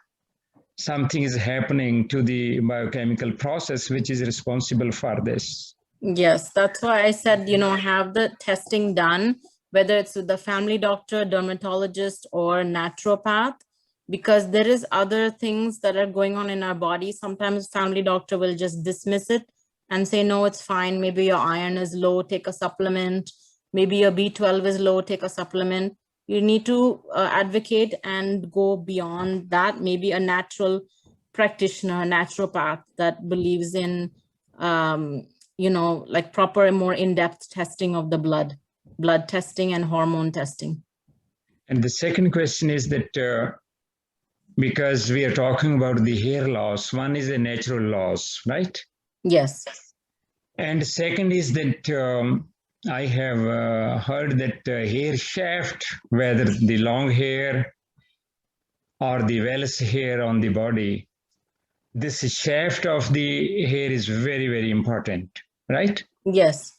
Something is happening to the biochemical process which is responsible for this. Yes, that's why I said, have the testing done, whether it's with the family doctor, dermatologist, or naturopath, because there is other things that are going on in our body. Sometimes family doctor will just dismiss it and say, no, it's fine. Maybe your iron is low, take a supplement. Maybe your B12 is low, take a supplement. You need to advocate and go beyond that. Maybe a natural practitioner, a naturopath that believes in, like proper and more in-depth testing of the blood testing and hormone testing. And the second question is that because we are talking about the hair loss, one is a natural loss, right? Yes. And second is that I have heard that hair shaft, whether the long hair or the vellus hair on the body, this shaft of the hair is very, very important, right? Yes.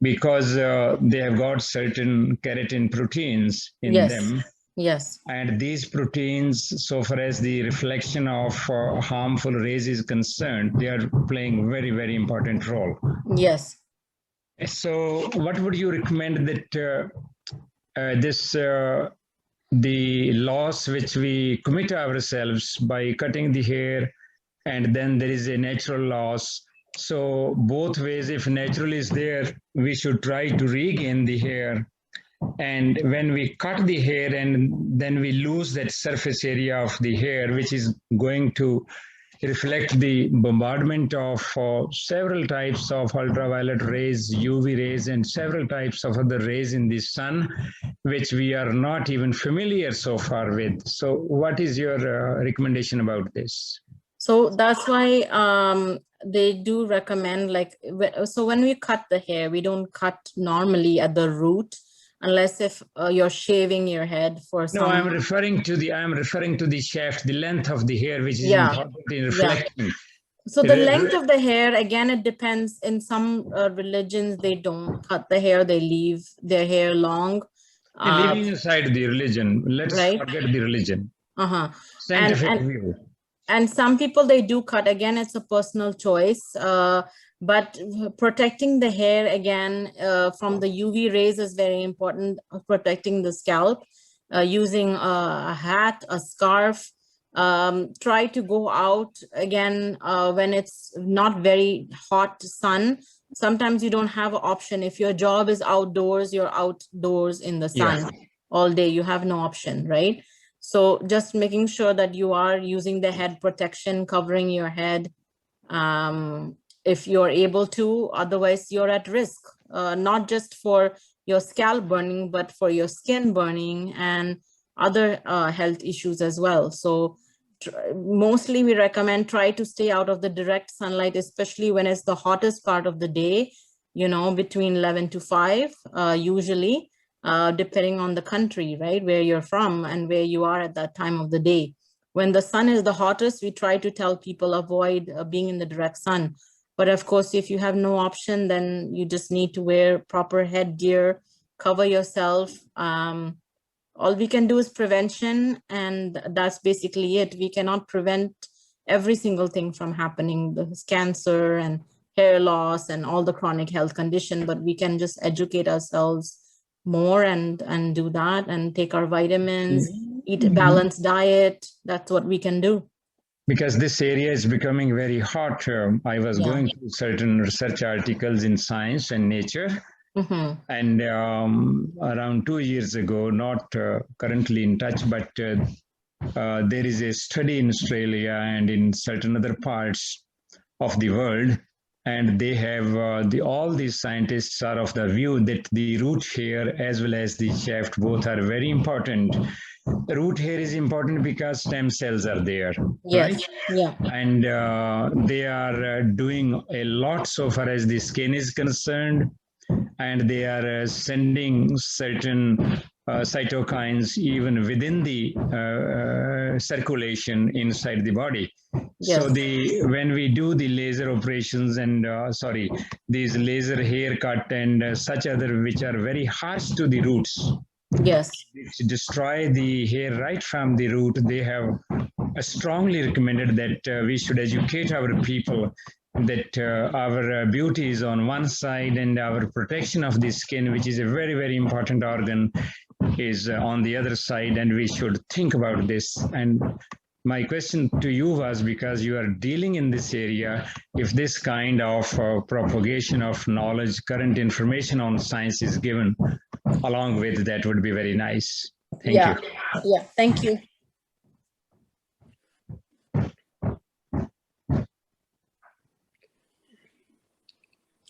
Because they have got certain keratin proteins in them. Yes. And these proteins, so far as the reflection of harmful rays is concerned, they are playing very, very important role. Yes. So what would you recommend that the loss which we commit ourselves by cutting the hair, and then there is a natural loss. So both ways, if natural is there, we should try to regain the hair. And when we cut the hair and then we lose that surface area of the hair, which is going to reflect the bombardment of several types of ultraviolet rays, UV rays, and several types of other rays in the sun, which we are not even familiar so far with. So what is your recommendation about this? So that's why they do recommend, so when we cut the hair, we don't cut normally at the root, unless if you're shaving your head for some. No, I'm referring to the shaft, the length of the hair, which is important in reflecting. Yeah. So the length of the hair, again, it depends. In some religions, they don't cut the hair; they leave their hair long. Leaving aside the religion, let's forget the religion. Scientific view. And some people, they do cut. Again, it's a personal choice. But protecting the hair, again, from the UV rays is very important. Protecting the scalp, using a hat, a scarf. Try to go out, again, when it's not very hot sun. Sometimes you don't have an option. If your job is outdoors, you're outdoors in the sun all day. You have no option, right? So just making sure that you are using the head protection, covering your head if you're able to. Otherwise, you're at risk, not just for your scalp burning, but for your skin burning and other health issues as well. So mostly we recommend try to stay out of the direct sunlight, especially when it's the hottest part of the day, between 11 to 5, usually. Depending on the country, right, where you're from and where you are at that time of the day. When the sun is the hottest, we try to tell people avoid being in the direct sun. But of course, if you have no option, then you just need to wear proper headgear, cover yourself. All we can do is prevention, and that's basically it. We cannot prevent every single thing from happening, the cancer and hair loss and all the chronic health condition, but we can just educate ourselves more and do that, and take our vitamins, eat a balanced diet. That's what we can do. Because this area is becoming very hot. I was going through certain research articles in Science and Nature. And around 2 years ago, not currently in touch, but there is a study in Australia and in certain other parts of the world. And they have, all these scientists are of the view that the root hair as well as the shaft both are very important. The root hair is important because stem cells are there, right? Yeah. And they are doing a lot so far as the skin is concerned. And they are sending certain cytokines even within the circulation inside the body. So Yes. when we do the laser operations and these laser haircut and such other which are very harsh to the roots, Yes. to destroy the hair right from the root, they have strongly recommended that we should educate our people that our beauty is on one side and our protection of the skin, which is a very, very important organ, is on the other side, and we should think about this. And my question to you was, because you are dealing in this area, if this kind of propagation of knowledge, current information on science is given along with that, would be very nice. Thank you. Yeah, thank you.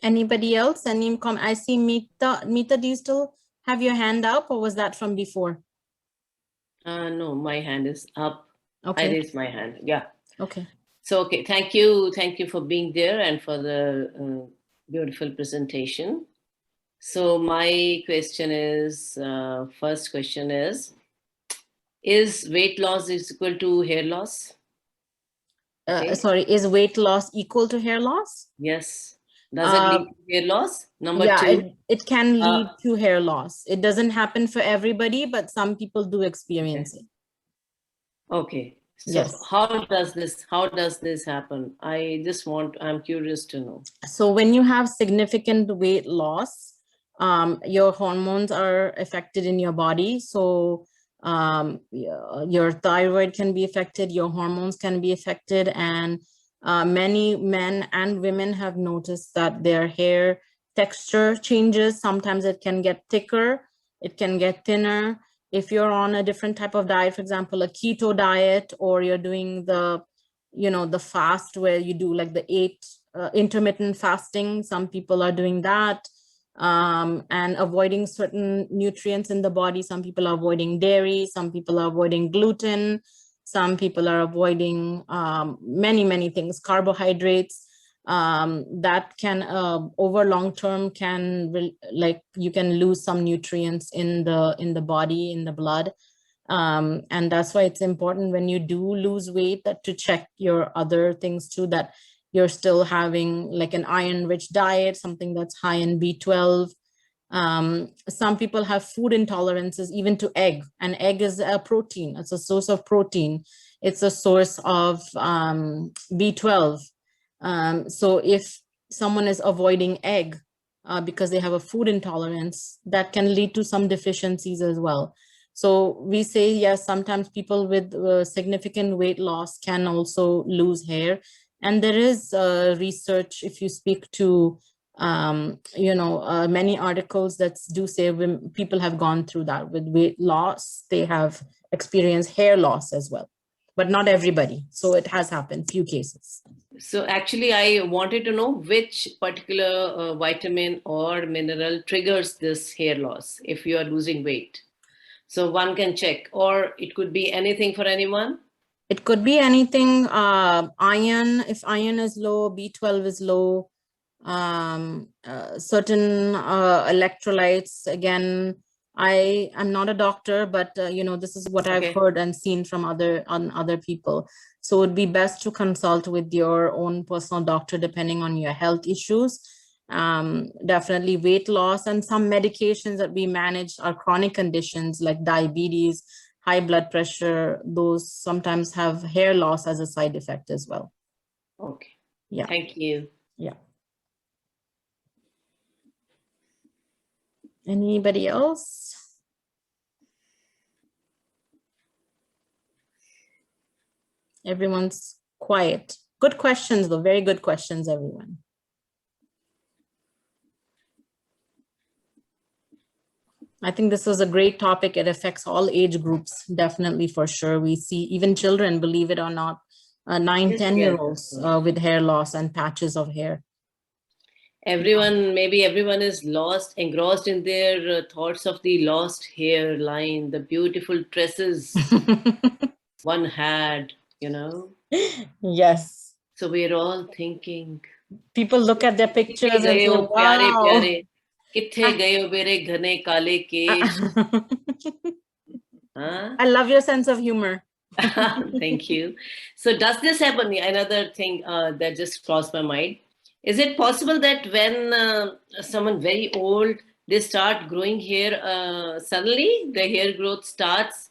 Anybody else? Any comment? I see Meeta. Meeta, do you still have your hand up, or was that from before? No, my hand is up. Okay. I raised my hand. Yeah. Okay. So, okay. Thank you for being there and for the beautiful presentation. So my question is, first question is weight loss is equal to hair loss? Okay. Sorry, is weight loss equal to hair loss? Yes. Does it lead to hair loss? Number two. It can lead to hair loss. It doesn't happen for everybody, but some people do experience it. Okay. So yes. How does this happen? I'm curious to know. So when you have significant weight loss, your hormones are affected in your body. So your thyroid can be affected, your hormones can be affected, and many men and women have noticed that their hair texture changes. Sometimes it can get thicker, it can get thinner. If you're on a different type of diet, for example, a keto diet, or you're doing the fast where you do like the 8 intermittent fasting, some people are doing that, and avoiding certain nutrients in the body. Some people are avoiding dairy, some people are avoiding gluten, some people are avoiding many things, carbohydrates, that can over long term you can lose some nutrients in the body, in the blood, and that's why it's important when you do lose weight that to check your other things too, that you're still having like an iron rich diet, something that's high in B12. Some people have food intolerances even to egg, and egg is a protein. It's a source of protein. It's a source of B12. So if someone is avoiding egg because they have a food intolerance, that can lead to some deficiencies as well. So we say, yes, sometimes people with significant weight loss can also lose hair. And there is research, if you speak to many articles that do say when people have gone through that with weight loss, they have experienced hair loss as well, but not everybody. So it has happened, few cases. So actually, I wanted to know which particular vitamin or mineral triggers this hair loss if you are losing weight. So one can check, or it could be anything for anyone. It could be anything. Iron, if iron is low, B12 is low. Certain electrolytes, again, I'm not a doctor, but this is what I've heard and seen from other people. So it would be best to consult with your own personal doctor depending on your health issues. Definitely weight loss, and some medications that we manage are chronic conditions like diabetes, high blood pressure. Those sometimes have hair loss as a side effect as well. Okay. Yeah. Thank you. Yeah. Anybody else? Everyone's quiet. Good questions, though. Very good questions, everyone. I think this was a great topic. It affects all age groups, definitely, for sure. We see even children, believe it or not, 9-10-year-olds with hair loss and patches of hair. Maybe everyone is engrossed in their thoughts of the lost hairline, the beautiful tresses one had, Yes. So we're all thinking. People look at their pictures and say, wow. किथे गए मेरे घने काले केश. I love your sense of humor. Thank you. So does this happen? Another thing that just crossed my mind. Is it possible that when someone very old, they start growing hair suddenly, the hair growth starts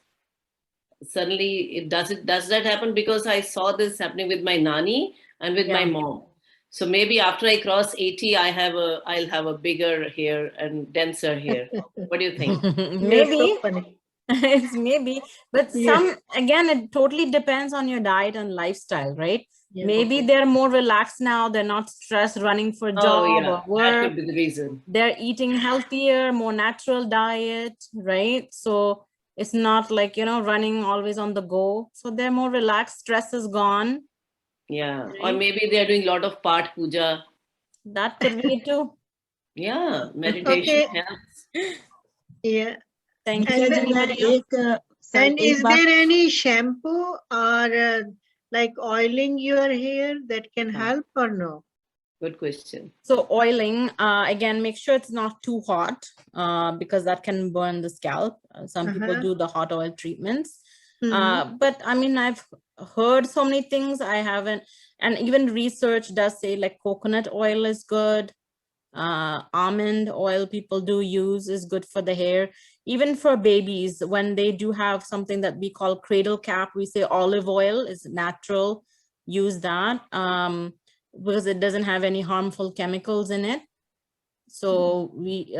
suddenly? Does that happen? Because I saw this happening with my nanny and with my mom. So maybe after I cross 80, I'll have a bigger hair and denser hair. What do you think? Maybe. So funny. It's maybe, but Yes. again, it totally depends on your diet and lifestyle, right? Yes. Maybe they're more relaxed now. They're not stressed running for job or That work. could be the reason. They're eating healthier, more natural diet, right? So it's not like, running always on the go. So they're more relaxed. Stress is gone. Yeah. Or Right. maybe they're doing a lot of Path Puja. That could be it too. Yeah. Meditation Okay. helps. Yeah. Thank Meeta you. जी मैं Anybody else? And एक is बात there any shampoo or like oiling your hair that can help or no? Good question. So oiling, again, make sure it's not too hot because that can burn the scalp. Some people do the hot oil treatments. But I mean, I've heard so many things. I haven't, and even research does say like coconut oil is good. Almond oil people do use is good for the hair. Even for babies, when they do have something that we call cradle cap, we say olive oil is natural. Use that because it doesn't have any harmful chemicals in it. So we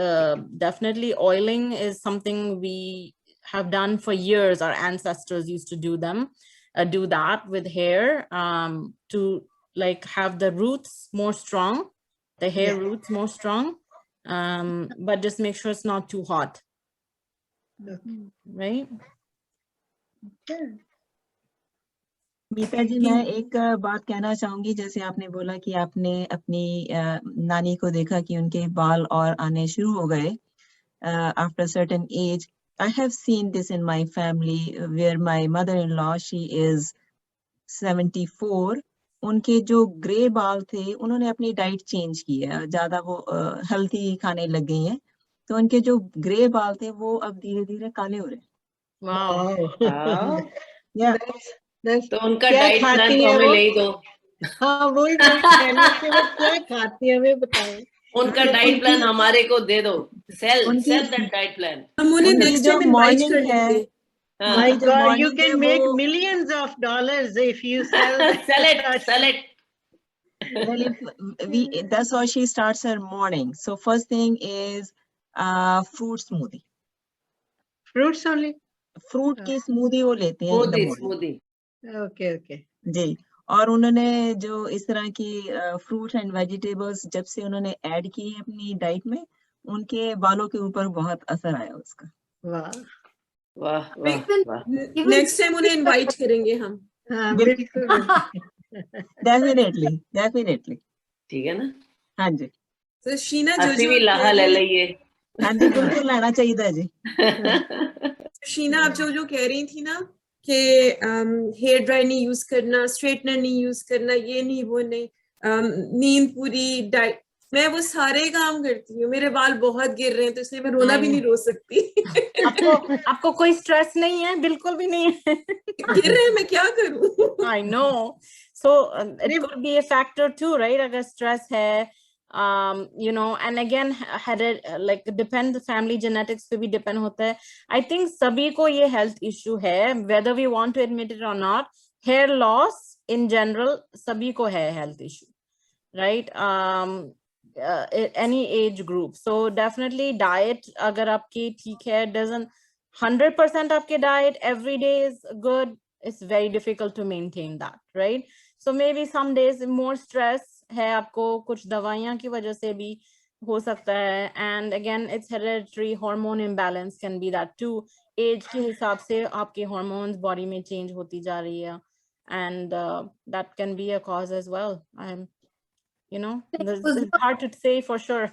definitely oiling is something we have done for years. Our ancestors used to do that with hair to like have the roots more strong, the hair roots more strong, but just make sure it's not too hot. Right? मीता जी मैं एक बात कहना चाहूंगी जैसे आपने बोला कि आपने अपनी नानी को देखा कि उनके बाल और आने शुरू हो गए after certain age I have seen this in my family where my mother-in-law, she is 74. उनके जो ग्रे बाल थे उन्होंने अपनी डाइट चेंज की है, ज्यादा वो हेल्थी खाने लग गई हैं, तो उनके जो ग्रे बाल थे वो अब धीरे धीरे काले हो रहे हैं। Wow. तो उनका क्या डाइट प्लान खाती तो है हमें वो? ले ही दो। हाँ वही कहने से वो क्या खाती है हमें बताओ। उनका डाइट प्लान हमारे को दे दो। Sell that diet plan. हम उन्हें नेक्स्ट टाइम इनवाइट कर लेंगे। My God, you can make millions of dollars if you sell it. Well, if that's how she starts her morning. So first thing is fruit smoothie. Fruits only? Fruit की smoothie वो लेते हैं in the morning. Smoothie. Okay. जी, और उन्होंने जो इस तरह की fruits and vegetables जब से उन्होंने ऐड की अपनी डाइट में, उनके बालों के ऊपर बहुत असर आया उसका। वाह। नेक्स्ट टाइम उन्हें इनवाइट करेंगे हम। हाँ बिल्कुल। डेफिनेटली। ठीक है ना? हाँ जी। तो शीना जो लाहा ले लिए। हाँ जी बिल्कुल लाना चाहिए था जी। शीना आप जो कह रही थी ना कि हेयर ड्राई नहीं यूज करना, स्ट्रेटनर नहीं यूज करना, ये नहीं वो नहीं, नींद पूरी, डाइट, मैं वो सारे काम करती हूँ। मेरे बाल बहुत गिर रहे हैं तो इसलिए मैं रोना भी नहीं रो सकती। आपको कोई स्ट्रेस नहीं है? बिल्कुल भी नहीं है। गिर रहे हैं, मैं क्या करूँ? I know. So it could be a factor too, right? अगर stress है, and again had it like depend family genetics पे भी depend होता है. I think सभी को ये health issue है, whether we want to admit it or not. Hair loss in general सभी को है health issue, right? Any age group. So definitely diet अगर आपकी ठीक है, doesn't 100% आपके diet every day is good. It's very difficult to maintain that, right? So maybe some days more stress है आपको, कुछ दवाइयाँ की वजह से भी हो सकता है, and again it's hereditary, hormone imbalance can be that too. Age के हिसाब से आपके hormones body में change होती जा रही है, and that can be a cause as well. It's hard to say for sure.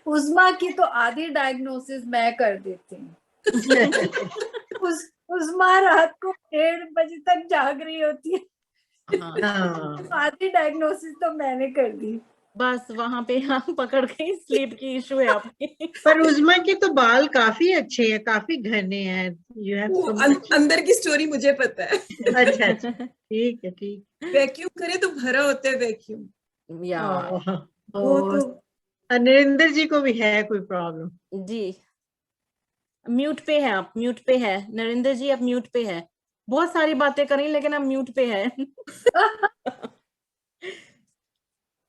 उस्मा की तो आधी डायग्नोसिस मैं कर देती हूँ। उस्मा रात को 1:30 बजे तक जाग रही होती है। आधी डायग्नोसिस तो मैंने कर दी। बस वहां पे हम पकड़ गए, स्लीप की इशू है आपकी। पर उज़मा के तो बाल काफी अच्छे हैं, काफी घने हैं। यू हैव वो सो मच। अंदर की स्टोरी मुझे पता है। अच्छा अच्छा, ठीक है ठीक। वैक्यूम करे तो भरा होता है वैक्यूम। या वो तो नरेंद्र जी को भी है कोई प्रॉब्लम? जी, म्यूट पे है आप, म्यूट पे है नरेंद्र जी, आप म्यूट पे है। बहुत सारी बातें करें लेकिन आप म्यूट पे है।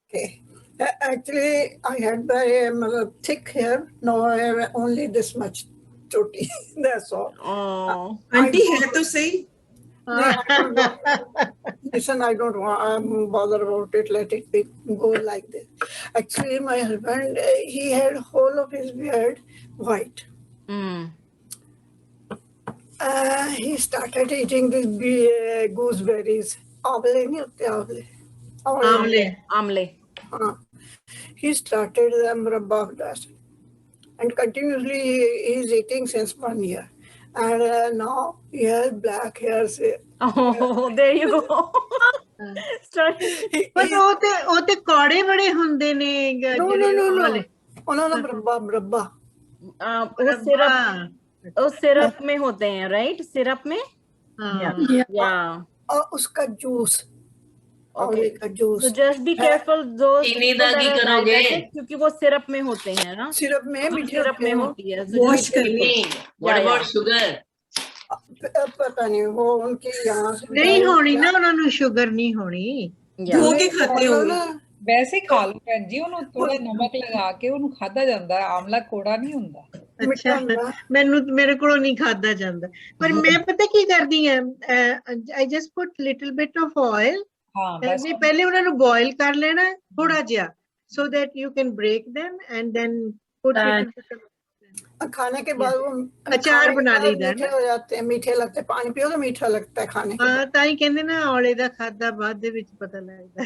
Okay. Actually, I had very thick hair. Now I have only this much choti. That's all. Aunty है तो सही। Listen, I don't want, I'm bothered about it. Let it be, go like this. Actually, my husband, he had whole of his beard white. He started eating these gooseberries. Aamle nahi hote, aamle. आमले। He started the murabba of that, and continuously he is eating since 1 year, and now he has black hairs. Oh, there you go. ਪਰ ਉਹ ਤੇ ਕੌੜੇ ਬੜੇ ਹੁੰਦੇ ਨੇ No. ਉਹਨਾਂ ਦਾ ਮਰੱਬਾ वो syrup में होते हैं, राइट? सिरप में या और उसका जूस, आंवले का juice. So just be careful those चीनी people that दागी are करोगे? diabetic, क्योंकि वो सिरप में होते हैं ना, सिरप में मीठे सिरप में होती है। वॉश करनी। What about sugar? पता नहीं वो उनके यहाँ से ਨਹੀਂ ਹੋਣੀ ਨਾ, ਉਹਨਾਂ ਨੂੰ ਸ਼ੂਗਰ ਨਹੀਂ ਹੋਣੀ। धो के खाते होंगे। ਵੈਸੇ ਖਾ ਲਓ ਭੈਣ ਜੀ, ਉਹਨੂੰ ਥੋੜਾ ਨਮਕ ਲਗਾ ਕੇ ਉਹਨੂੰ ਖਾਧਾ ਜਾਂਦਾ ਹੈ, ਆਮਲਾ ਕੋੜਾ ਨਹੀਂ ਹੁੰਦਾ। ਅੱਛਾ, ਮੇਰੇ ਕੋਲੋਂ ਨਹੀਂ ਖਾਦਾ ਜਾਂਦਾ। ਪਰ ਮੈਂ ਪਤਾ ਕੀ ਕਰਦੀ ਆ, I just put little bit of oil, ਬਸ ਪਹਿਲੇ ਉਹਨਾਂ ਨੂੰ boil ਕਰ ਲੈਣਾ ਥੋੜਾ ਜਿਹਾ, so that you can break them and then put little bit of खाने के बाद वो अचार बना लीदा मीठे हो जाते हैं, मीठे लगते हैं, पानी पियो तो मीठा लगता है खाने के ਹਾਂ ਤਾਂ ਹੀ ਕਹਿੰਦੇ ਨਾ ਔਲੇ ਦਾ ਖਾਦਾ ਬਾਅਦ ਦੇ ਵਿੱਚ ਪਤਾ ਲੱਗਦਾ।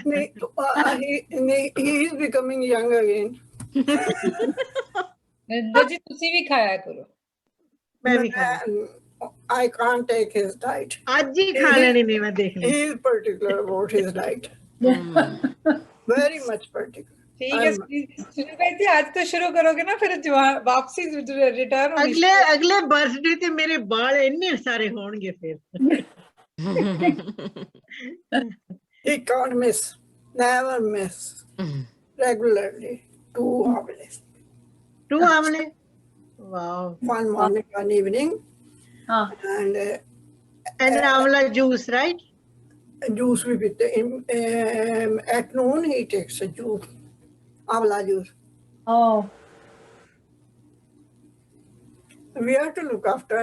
he is becoming young again. Narendra ਜੀ ਤੁਸੀਂ ਵੀ ਖਾਇਆ ਕਰੋ। ਮੈਂ ਵੀ ਖਾਣਾ, I can't take his diet. ਅੱਜ ਹੀ ਖਾ ਲੈਣੇ ਨੇ, ਮੈਂ ਦੇਖ ਲਈ। He is particular about his diet. Very much particular. ठीक है सुनील भाई जी, आज तो शुरू करोगे ना, फिर वापसी रिटर्न होगी। अगले बर्थडे ते मेरे बाल इन्ने सारे होंगे फिर। He can't miss, never miss, regularly 2 omelets. 2 omelets? Wow. One morning, one evening. And amla juice, right? Juice we put at noon he takes a juice. Amla juice. Oh. We have to look after,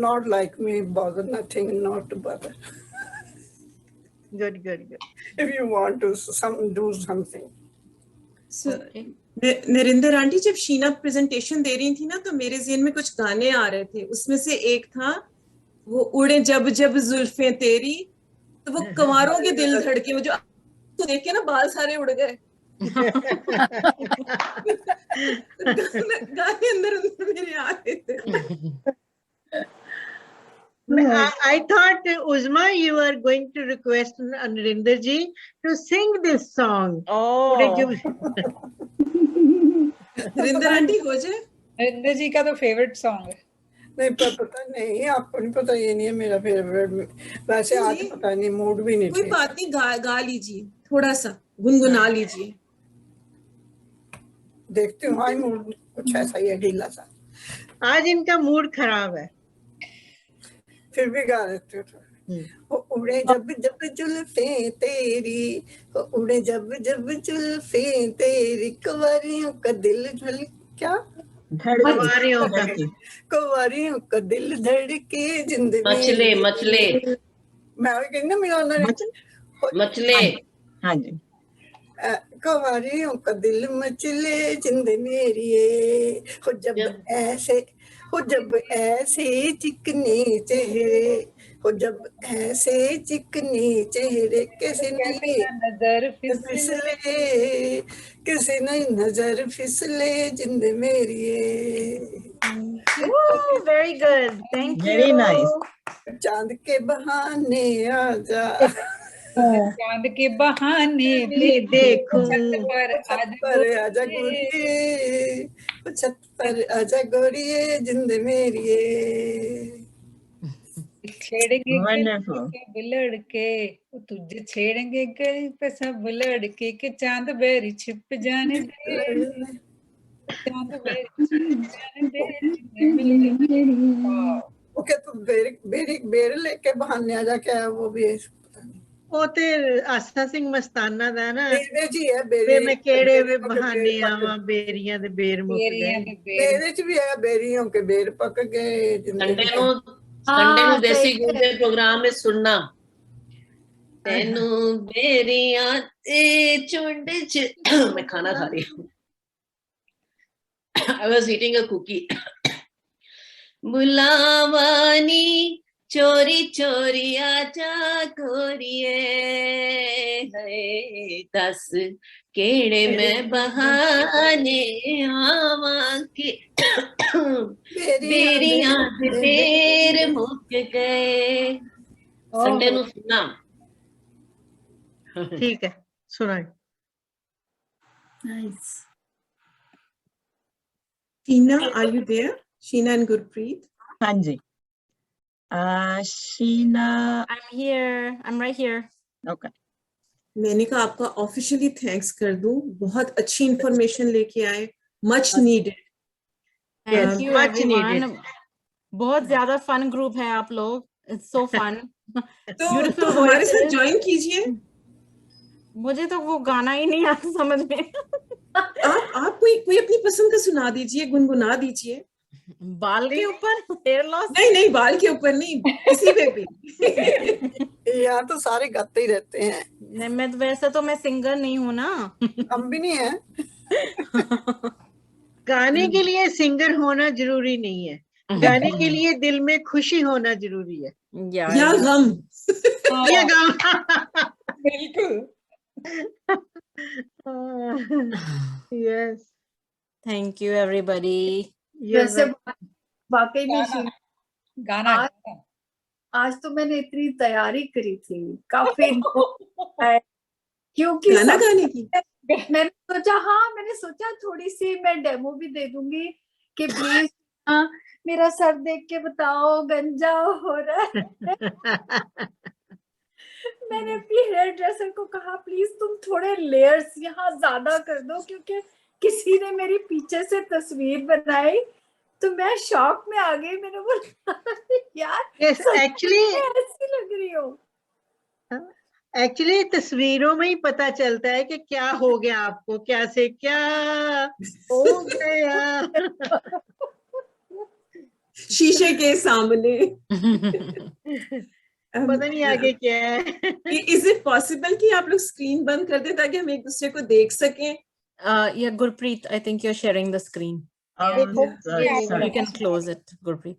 not like me, bother nothing, not to bother. Good. If you want to do something. So, Narinder aunty, जब Sheena presentation दे रही थी ना, तो मेरे ज़हन में कुछ गाने आ रहे थे। उसमें से एक था वो उड़े जब जब जुल्फे तेरी, तो वो कंवारों के दिल धड़के, वो जो तो देख के ना बाल सारे उड़ गए। गाने अंदर मेरे आ रहे थे। I thought, Uzma, you are going to request Narinder ji to sing this song. Oh. Narinder aunty हो जाए। नरिंदर जी का तो फेवरेट सॉन्ग है। नहीं पता नहीं, आपको नहीं पता, ये नहीं है मेरा फेवरेट। वैसे आज पता नहीं, मूड भी नहीं। कोई बात नहीं, गा लीजिए, थोड़ा सा गुनगुना लीजिए। देखती हूँ, आज मूड कुछ ऐसा ही है, ढीला सा। आज इनका मूड खराब है, फिर भी गा देते हो। उड़े जब जब जुल्फे तेरी, उड़े जब जब जुल्फे तेरी, कंवारियों का दिल धड़ क्या कंवारियों का दिल धड़के, जिंदगी मचले मैं कहती ना, मेरा मचले। हाँ जी। कंवारियों का दिल मचले, जिंद मेरी हो जब ऐसे चिकने चेहरे, हो जब ऐसे चिकने चेहरे, किसी नहीं नजर फिसले, किसी नहीं नजर फिसले, जिंद मेरी। Very good, thank you. Very nice. चांद के बहाने आजा। चांद के बहाने देखूं छत पर आजा गोरिये, छत पर आजा गोरिये, जिंद मेरिये। छेड़ेंगे गली Wonderful. पे सब लड़के, तुझे छेड़ेंगे गली पे सब लड़के, के चांद बेरी छिप जाने दे, चांद बेरी छिप जाने दे, जिंद मेरी। वाह। ओके, तो बेर लेके बहाने आजा, क्या है वो भी है? ਉਹ ਤੇ ਆਸਾ ਸਿੰਘ ਮਸਤਾਨਾ ਦਾ ਨਾ, बेरे जी है, ਵੇ बेरे ਮੈਂ ਕਿਹੜੇ ਵੇ पक ਬਹਾਨੇ बेर पक ਆਵਾਂ, ਬੇਰੀਆਂ ਦੇ ਬੇਰ ਮੁੱਕ बेरियां ਗਏ। दे बेर। बेरे च भी है, बेरियों के बेर पक गए। संडे ਨੂੰ ਦੇਸੀ ਗੁੰਦੇ ਪ੍ਰੋਗਰਾਮ ਵਿੱਚ ਸੁਣਨਾ, ਤੈਨੂੰ ਬੇਰੀਆਂ ਤੇ ਝੁੰਡ ਚ, ਮੈਂ ਖਾਣਾ ਖਾ ਰਹੀ ਹੂੰ। I was eating a cookie. बुलावानी चोरी चोरी आजा गोरिए, दस केड़े मैं बहाने आवां के, बेरियां दे बेर मुक गए। संडे नु सुनना। ठीक है, सुनाए। Nice. Sheena, are you there? Sheena and Gurpreet. हाँ जी। Sheena. I'm here. I'm right here. Okay. मैंने कहा आपका ऑफिशियली थैंक्स कर दूं, बहुत अच्छी इंफॉर्मेशन लेके आए, much needed. Thank you much everyone. needed. बहुत ज्यादा फन ग्रुप है आप लोग. It's so fun. तो हमारे साथ ज्वाइन कीजिए। मुझे तो वो गाना ही नहीं आता समझ में। आप कोई अपनी पसंद का सुना दीजिए, गुनगुना दीजिए। बाल के ऊपर, हेयर लॉस? नहीं, बाल के ऊपर नहीं, किसी पे भी। यहाँ तो सारे गाते ही रहते हैं। नहीं, मैं वैसे तो मैं सिंगर नहीं हूँ ना। हम भी नहीं है। गाने के लिए सिंगर होना जरूरी नहीं है, गाने के लिए दिल में खुशी होना जरूरी है। या गम। या गम। बिल्कुल। Yes. Thank you everybody. वैसे वाकई में गाना आज तो मैंने इतनी तैयारी करी थी, काफी क्योंकि गाना गाने की मैंने सोचा थोड़ी सी मैं डेमो भी दे दूंगी कि प्लीज मेरा सर देख के बताओ गंजा हो रहा है। मैंने अपनी हेयर ड्रेसर को कहा प्लीज तुम थोड़े लेयर्स यहाँ ज्यादा कर दो, क्योंकि किसी ने मेरी पीछे से तस्वीर बनाई तो मैं शॉक में आ गई। मैंने बोला यार एक्चुअली ऐसी लग रही हो। एक्चुअली तस्वीरों में ही पता चलता है कि क्या हो गया आपको, क्या से क्या हो गया शीशे के सामने। पता नहीं आगे क्या है। इज इट पॉसिबल कि आप लोग स्क्रीन बंद कर दें ताकि हम एक दूसरे को देख सकें? Yeah, Gurpreet, I think you're sharing the screen. You can close it, Gurpreet.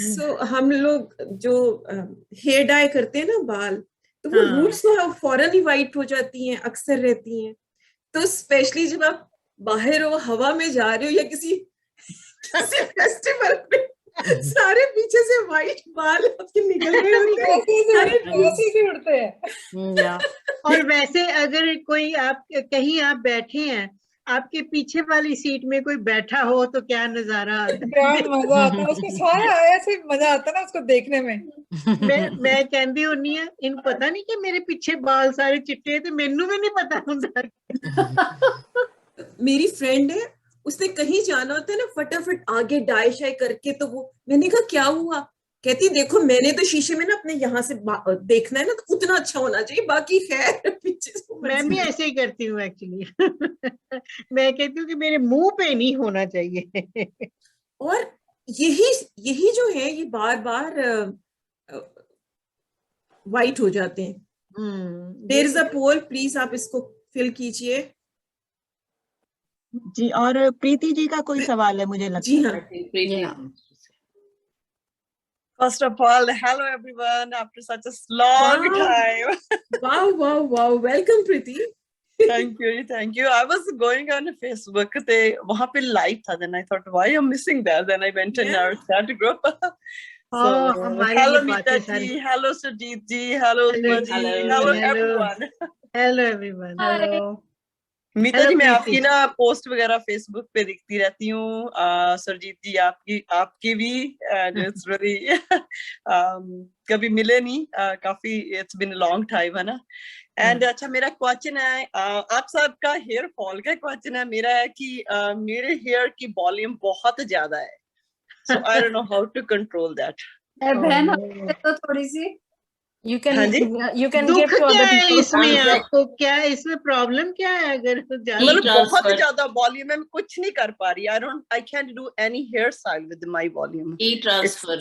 So हम लोग जो हेयर डाई करते हैं ना बाल, तो वो रूट्स तो फौरन ही वाइट हो जाती हैं, अक्सर रहती हैं। तो स्पेशली जब आप बाहर हो, हवा में जा रहे हो या किसी फेस्टिवल पे, सारे पीछे से वाइट बाल आपके निकल रहे होते हैं। और वैसे अगर कोई आप कहीं आप बैठे हैं, आपके पीछे वाली सीट में कोई बैठा हो तो क्या नजारा आता है। क्या मजा आता है उसको, सारा ऐसे मजा आता है ना उसको देखने में। मैं कहती होनी है इन पता नहीं कि मेरे पीछे बाल सारे चिट्टे तो मैनू भी नहीं पता होता। मेरी फ्रेंड है, उसने कहीं जाना होता है ना, फटाफट आगे डाई शाई करके, तो वो मैंने कहा क्या हुआ, कहती देखो मैंने तो शीशे में ना अपने यहाँ से देखना है ना, तो उतना अच्छा होना चाहिए, बाकी खैर पीछे से मैं भी ऐसे ही करती हूँ एक्चुअली। मैं कहती हूँ कि मेरे मुंह पे नहीं होना चाहिए। और यही जो है ये बार बार वाइट हो जाते हैं। There is a poll, please आप इसको फिल कीजिए। जी, और प्रीति जी का कोई सवाल है मुझे लगता जी है। हाँ। First of all, hello everyone after such a long time. Wow. Welcome, Preeti. Thank you. I was going on Facebook. वहाँ पे live था. Then I thought, why I'm missing that? Then I went in our chat group. हमारी hello ये Meeta बातें सारी। ji, hello Sujit ji, hello Uzma ji, hello everyone. Hello everyone. Hello Meeta ji, मैं प्रीति। आपकी ना पोस्ट वगैरह फेसबुक पे दिखती रहती हूँ। सरजीत जी आपकी भी, इट्स वेरी कभी मिले नहीं, काफी इट्स बिन लॉन्ग टाइम, है ना। एंड अच्छा, मेरा क्वेश्चन है, आप सबका हेयर फॉल का क्वेश्चन है, मेरा है कि मेरे हेयर की वॉल्यूम बहुत ज्यादा है, so I don't know how to control that. बहन तो थोड़ी सी you can हाँ जी? give दुख to क्या other है people. इसमें? आपको क्या है इसमें प्रॉब्लम क्या है? अगर ज्यादा मतलब बहुत transfer. ज्यादा वॉल्यूम है, मैं कुछ नहीं कर पा रही। I can't do any hairstyle with my volume. E-transfer.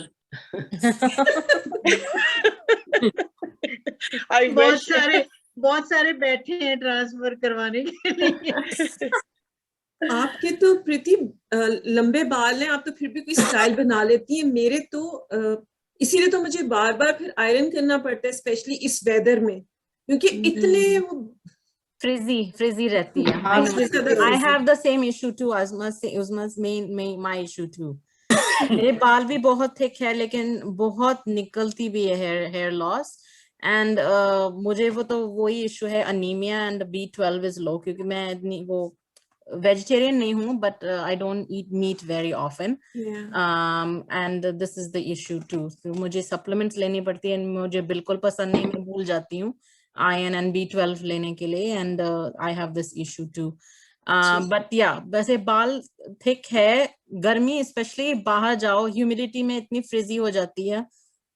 आई बहुत सारे बैठे हैं ट्रांसफर करवाने के लिए। आपके तो प्रीति लंबे बाल हैं, आप तो फिर भी कोई स्टाइल बना लेती हैं। मेरे तो इसीलिए तो मुझे बार बार फिर आयरन करना पड़ता है, स्पेशली इस वेदर में, क्योंकि इतने वो frizzy रहती है। I have the same issue too. Uzma's my issue too. मेरे बाल भी बहुत थिक है, लेकिन बहुत निकलती भी है हेयर लॉस। एंड मुझे वही इशू है, anaemia and B12 is low, क्योंकि मैं वो vegetarian नहीं हूँ, but I don't eat meat very often. And this is the issue too. So मुझे supplements लेनी पड़ती है, मुझे बिल्कुल पसंद नहीं, मैं भूल जाती हूँ iron and B12 लेने के लिए, and I have this issue too. But yeah, वैसे बाल थिक है, गर्मी स्पेशली बाहर जाओ, ह्यूमिडिटी में इतनी फ्रिजी हो जाती है,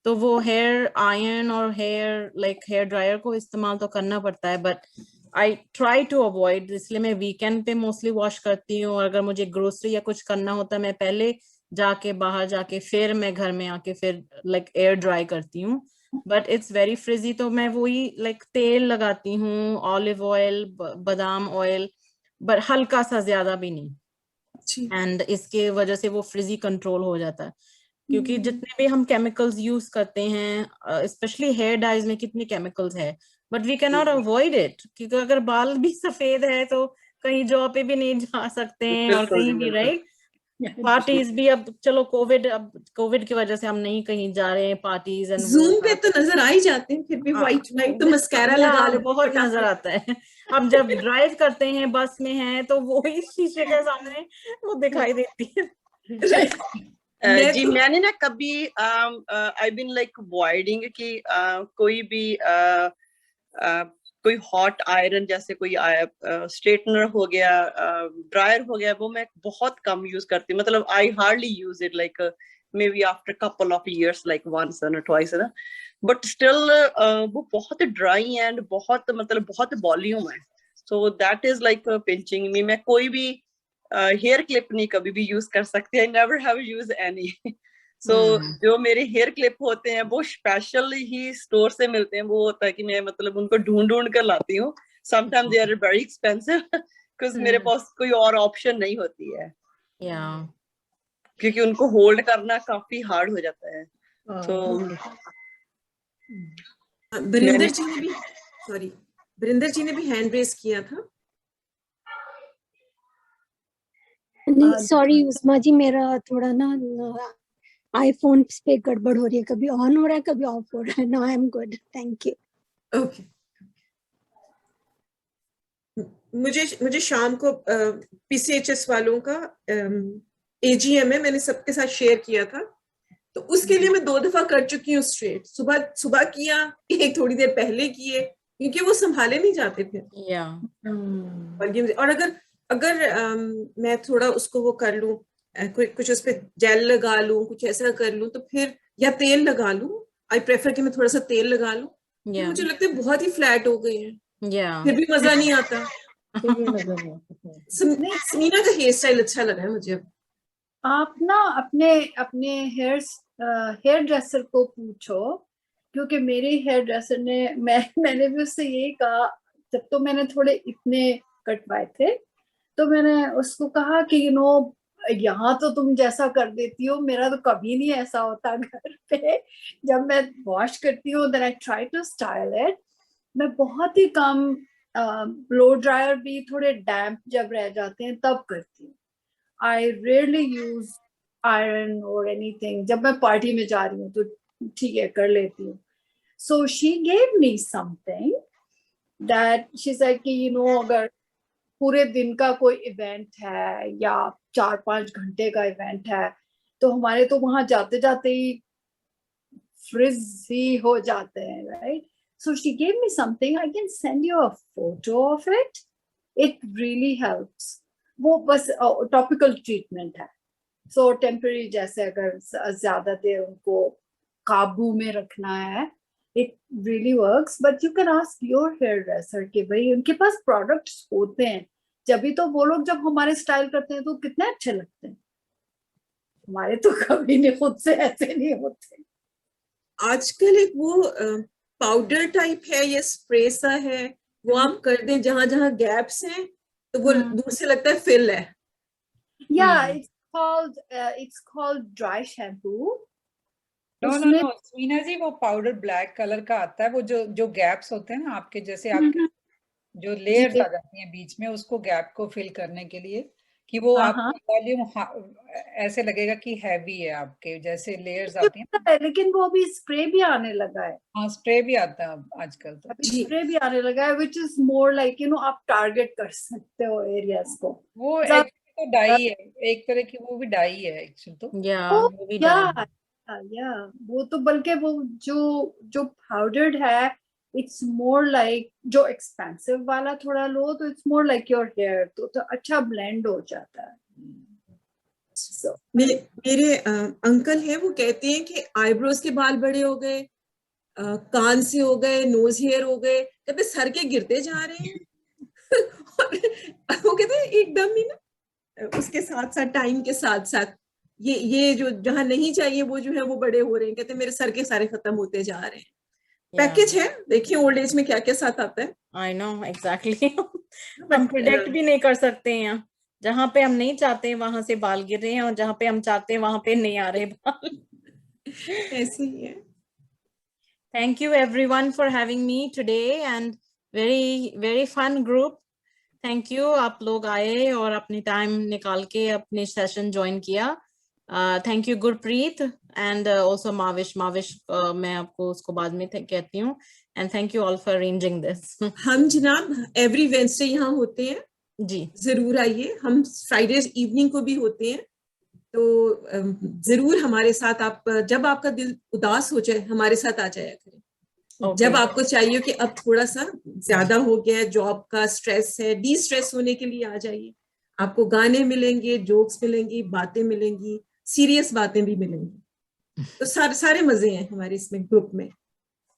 तो वो हेयर आयरन और हेयर ड्रायर को इस्तेमाल तो करना पड़ता है, but I try to avoid. इसलिए मैं वीकेंड पे मोस्टली वॉश करती हूँ, और अगर मुझे ग्रोसरी या कुछ करना होता है, मैं पहले जाके बाहर जाके फिर मैं घर में आके फिर एयर ड्राई करती हूँ। बट इट्स वेरी फ्रिजी, तो मैं वही तेल लगाती हूँ, ऑलिव ऑयल, बादाम ऑयल, बट हल्का सा, ज्यादा भी नहीं। एंड इसके वजह से वो फ्रिजी कंट्रोल हो जाता है, क्योंकि जितने भी हम केमिकल्स यूज करते हैं, स्पेशली हेयर डाइज में कितने केमिकल्स है, but we can not avoid it, क्योंकि अगर बाल भी सफेद है तो कहीं जॉब पे भी नहीं जा सकते हैं, और कहीं भी, राइट। पार्टीज भी, अब चलो कोविड की वजह से हम नहीं कहीं जा रहे हैं पार्टीज, एंड जूम पे तो नजर आ ही जाते हैं, फिर भी व्हाइट तो मस्कारा लगा ले, बहुत नजर आता है। हम जब ड्राइव करते हैं, बस में हैं, तो वो ही शीशे के सामने वो दिखाई देती है। जी मैंने ना कभी आई बीन अवॉइडिंग कि कोई भी कोई हॉट आयरन, जैसे कोई स्ट्रेटनर हो गया, ड्रायर हो गया, वो मैं बहुत कम यूज करती हूँ। मतलब I hardly use it, maybe after couple of years, once और ट्वाइस, है ना। बट स्टिल वो बहुत ड्राई एंड बहुत वॉल्यूम है, सो दैट इज पिंचिंग मी। मैं कोई भी हेयर क्लिप नहीं कभी भी यूज कर सकती, I never have use any. So जो मेरे हेयर क्लिप होते हैं वो स्पेशल ही स्टोर से मिलते हैं, वो होता है कि मैं उनको ढूंढ कर लाती हूँ। Sometimes they are very expensive, because मेरे पास कोई और ऑप्शन नहीं होती है, क्योंकि उनको होल्ड करना काफी हार्ड हो जाता है। तो बरिंदर जी ने भी हैंड रेस किया था। नहीं सॉरी उस्मा जी, मेरा थोड़ा ना आईफोन पे गड़बड़ हो रही है, कभी ऑन हो रहा है कभी ऑफ हो रहा है। No I am good, thank you. Okay, मुझे शाम को PCHS वालों का AGM है, मैंने सबके साथ शेयर किया था, तो उसके लिए मैं 2 दफा कर चुकी हूँ स्ट्रेट। सुबह किया, एक थोड़ी देर पहले किए, क्योंकि वो संभाले नहीं जाते थे। और अगर मैं थोड़ा उसको वो कर लूं, कुछ उस पर जेल लगा लूं, कुछ ऐसा कर लूं, तो फिर या तेल लगा लूं। आई प्रेफर कि मैं थोड़ा सा तेल लगा लूं। तो मुझे लगता है बहुत ही फ्लैट हो गए हैं, फिर भी मजा नहीं आता। समीना का हेयर स्टाइल अच्छा लगा है मुझे। आप ना अपने हेयर ड्रेसर को पूछो, क्योंकि मेरे हेयर ड्रेसर ने मैंने भी उससे यही कहा, जब तो मैंने थोड़े इतने कटवाए थे, तो मैंने उसको कहा कि यहाँ तो तुम जैसा कर देती हो, मेरा तो कभी नहीं ऐसा होता घर पे। जब मैं वॉश करती हूँ, then I try to style it. मैं बहुत ही कम ब्लो ड्रायर भी थोड़े डैम्प जब रह जाते हैं तब करती हूँ। आई rarely use iron or anything. जब मैं पार्टी में जा रही हूँ तो ठीक है कर लेती हूँ. So she gave me something that she said कि you know अगर पूरे दिन का कोई इवेंट है या 4-5 घंटे का इवेंट है तो हमारे तो वहां जाते जाते ही फ्रिज हो जाते हैं, right? So she gave me something. I can send you a photo of it. It really helps. वो बस टॉपिकल ट्रीटमेंट है. So टेम्पररी, जैसे अगर ज्यादा देर उनको काबू में रखना है, it really works. But you can ask your hairdresser कि भाई उनके पास प्रोडक्ट्स होते हैं. जब भी तो वो लोग जब हमारे स्टाइल करते हैं तो कितने अच्छे लगते हैं. हमारे तो कभी नहीं, खुद से ऐसे नहीं होते. आजकल एक वो पाउडर टाइप है या स्प्रे सा है, वो आप कर दें जहां जहां गैप्स हैं तो वो दूर से लगता है फिल है. Yeah, it's called dry shampoo. No, Meena ji वो पाउडर ब्लैक कलर का आता है, वो जो गैप्स होते हैं ना आपके, जैसे आपके जो लेयर्स आ जाती हैं बीच में, उसको गैप को फिल करने के लिए कि वो आपकी वॉल्यूम ऐसे लगेगा कि हैवी है आपके, जैसे लेयर्स आती हैं. लेकिन वो अभी स्प्रे भी आने लगा है. हाँ, स्प्रे भी आता है आजकल तो. स्प्रे भी आने लगा है, which is more like you know आप टारगेट कर सकते हो एरियाज को. वो एक तो डाई है, एक तरह की वो भी डाई है एक्चुअली तो. वो भी वो तो बल्कि वो जो पाउडर्ड है, इट्स मोर लाइक जो एक्सपेंसिव वाला थोड़ा लो तो it's more like your hair, तो अच्छा ब्लेंड हो जाता है. मेरे अंकल हैं, वो कहते हैं कि आईब्रोज के बाल बड़े हो गए, कान से हो गए, नोज हेयर हो गए, कहते सर के गिरते जा रहे हैं. और वो कहते हैं एकदम ही ना उसके साथ साथ टाइम के साथ साथ ये जो जहां नहीं चाहिए वो जो है वो बड़े हो रहे हैं. कहते मेरे सर के सारे खत्म होते जा रहे हैं. पैकेज है, देखिए ओल्ड एज में क्या क्या साथ आता है. I know exactly. हम प्रिडिक्ट भी नहीं कर सकते हैं. जहाँ पे हम नहीं चाहते हैं वहां से बाल गिर रहे हैं, और जहाँ पे हम चाहते हैं वहां पे नहीं आ रहे बाल. ऐसे ही है. Thank you everyone for having me today and very fun group. Thank you, आप लोग आए और अपनी टाइम निकाल के अपने सेशन ज्वाइन किया. Thank you Gurpreet and also Mavish. मैं आपको उसको बाद में कहती हूँ. And thank you all for arranging this. हम जनाब एवरी वेडनेसडे यहाँ होते हैं जी, जरूर आइए. हम फ्राइडेज इवनिंग को भी होते हैं, तो जरूर हमारे साथ आप जब आपका दिल उदास हो जाए हमारे साथ आ जाया करें. जब आपको चाहिए कि अब थोड़ा सा ज्यादा हो गया है, जॉब का स्ट्रेस है, डी स्ट्रेस होने के लिए आ जाइए. आपको गाने मिलेंगे, जोक्स मिलेंगी, बातें मिलेंगी, सीरियस बातें भी मिलेंगी. तो सारे मजे हैं हमारे इसमें ग्रुप में.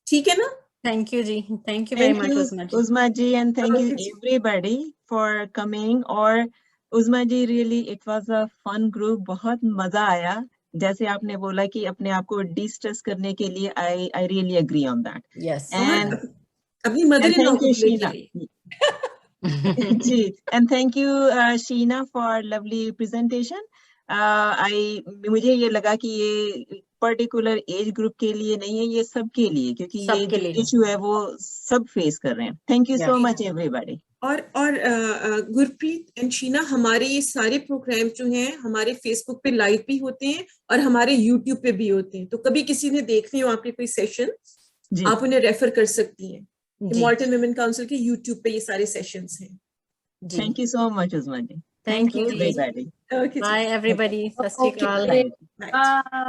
ठीक है ना? Thank you ji. Thank you very much Uzma ji, and thank you everybody for coming. और उज़मा जी, really it was a fun group. बहुत मजा आया. जैसे आपने बोला कि अपने आप को डिस्ट्रेस करने के लिए I really agree on that. Yes. And अपनी मदर इन लॉ को Sheena. Ji, and thank you Sheena for lovely presentation. मुझे ये लगा कि ये पर्टिकुलर एज ग्रुप के लिए नहीं है, ये सबके लिए, क्योंकि ये जो इशू है वो सब फेस कर रहे हैं. Thank you so much everybody. और गुरप्रीत एंड शीना, हमारे ये सारे प्रोग्राम जो हैं हमारे फेसबुक पे लाइव भी होते हैं और हमारे यूट्यूब पे भी होते हैं. तो कभी किसी ने देखने हो आपके कोई सेशन, आप उन्हें रेफर कर सकती हैं. मॉल्टन वुमेन काउंसिल के यूट्यूब पे ये सारे सेशंस हैं. Thank you so much Uzma ji. Thank you everybody. Okay. Bye everybody. Sat Shri Akal. Bye.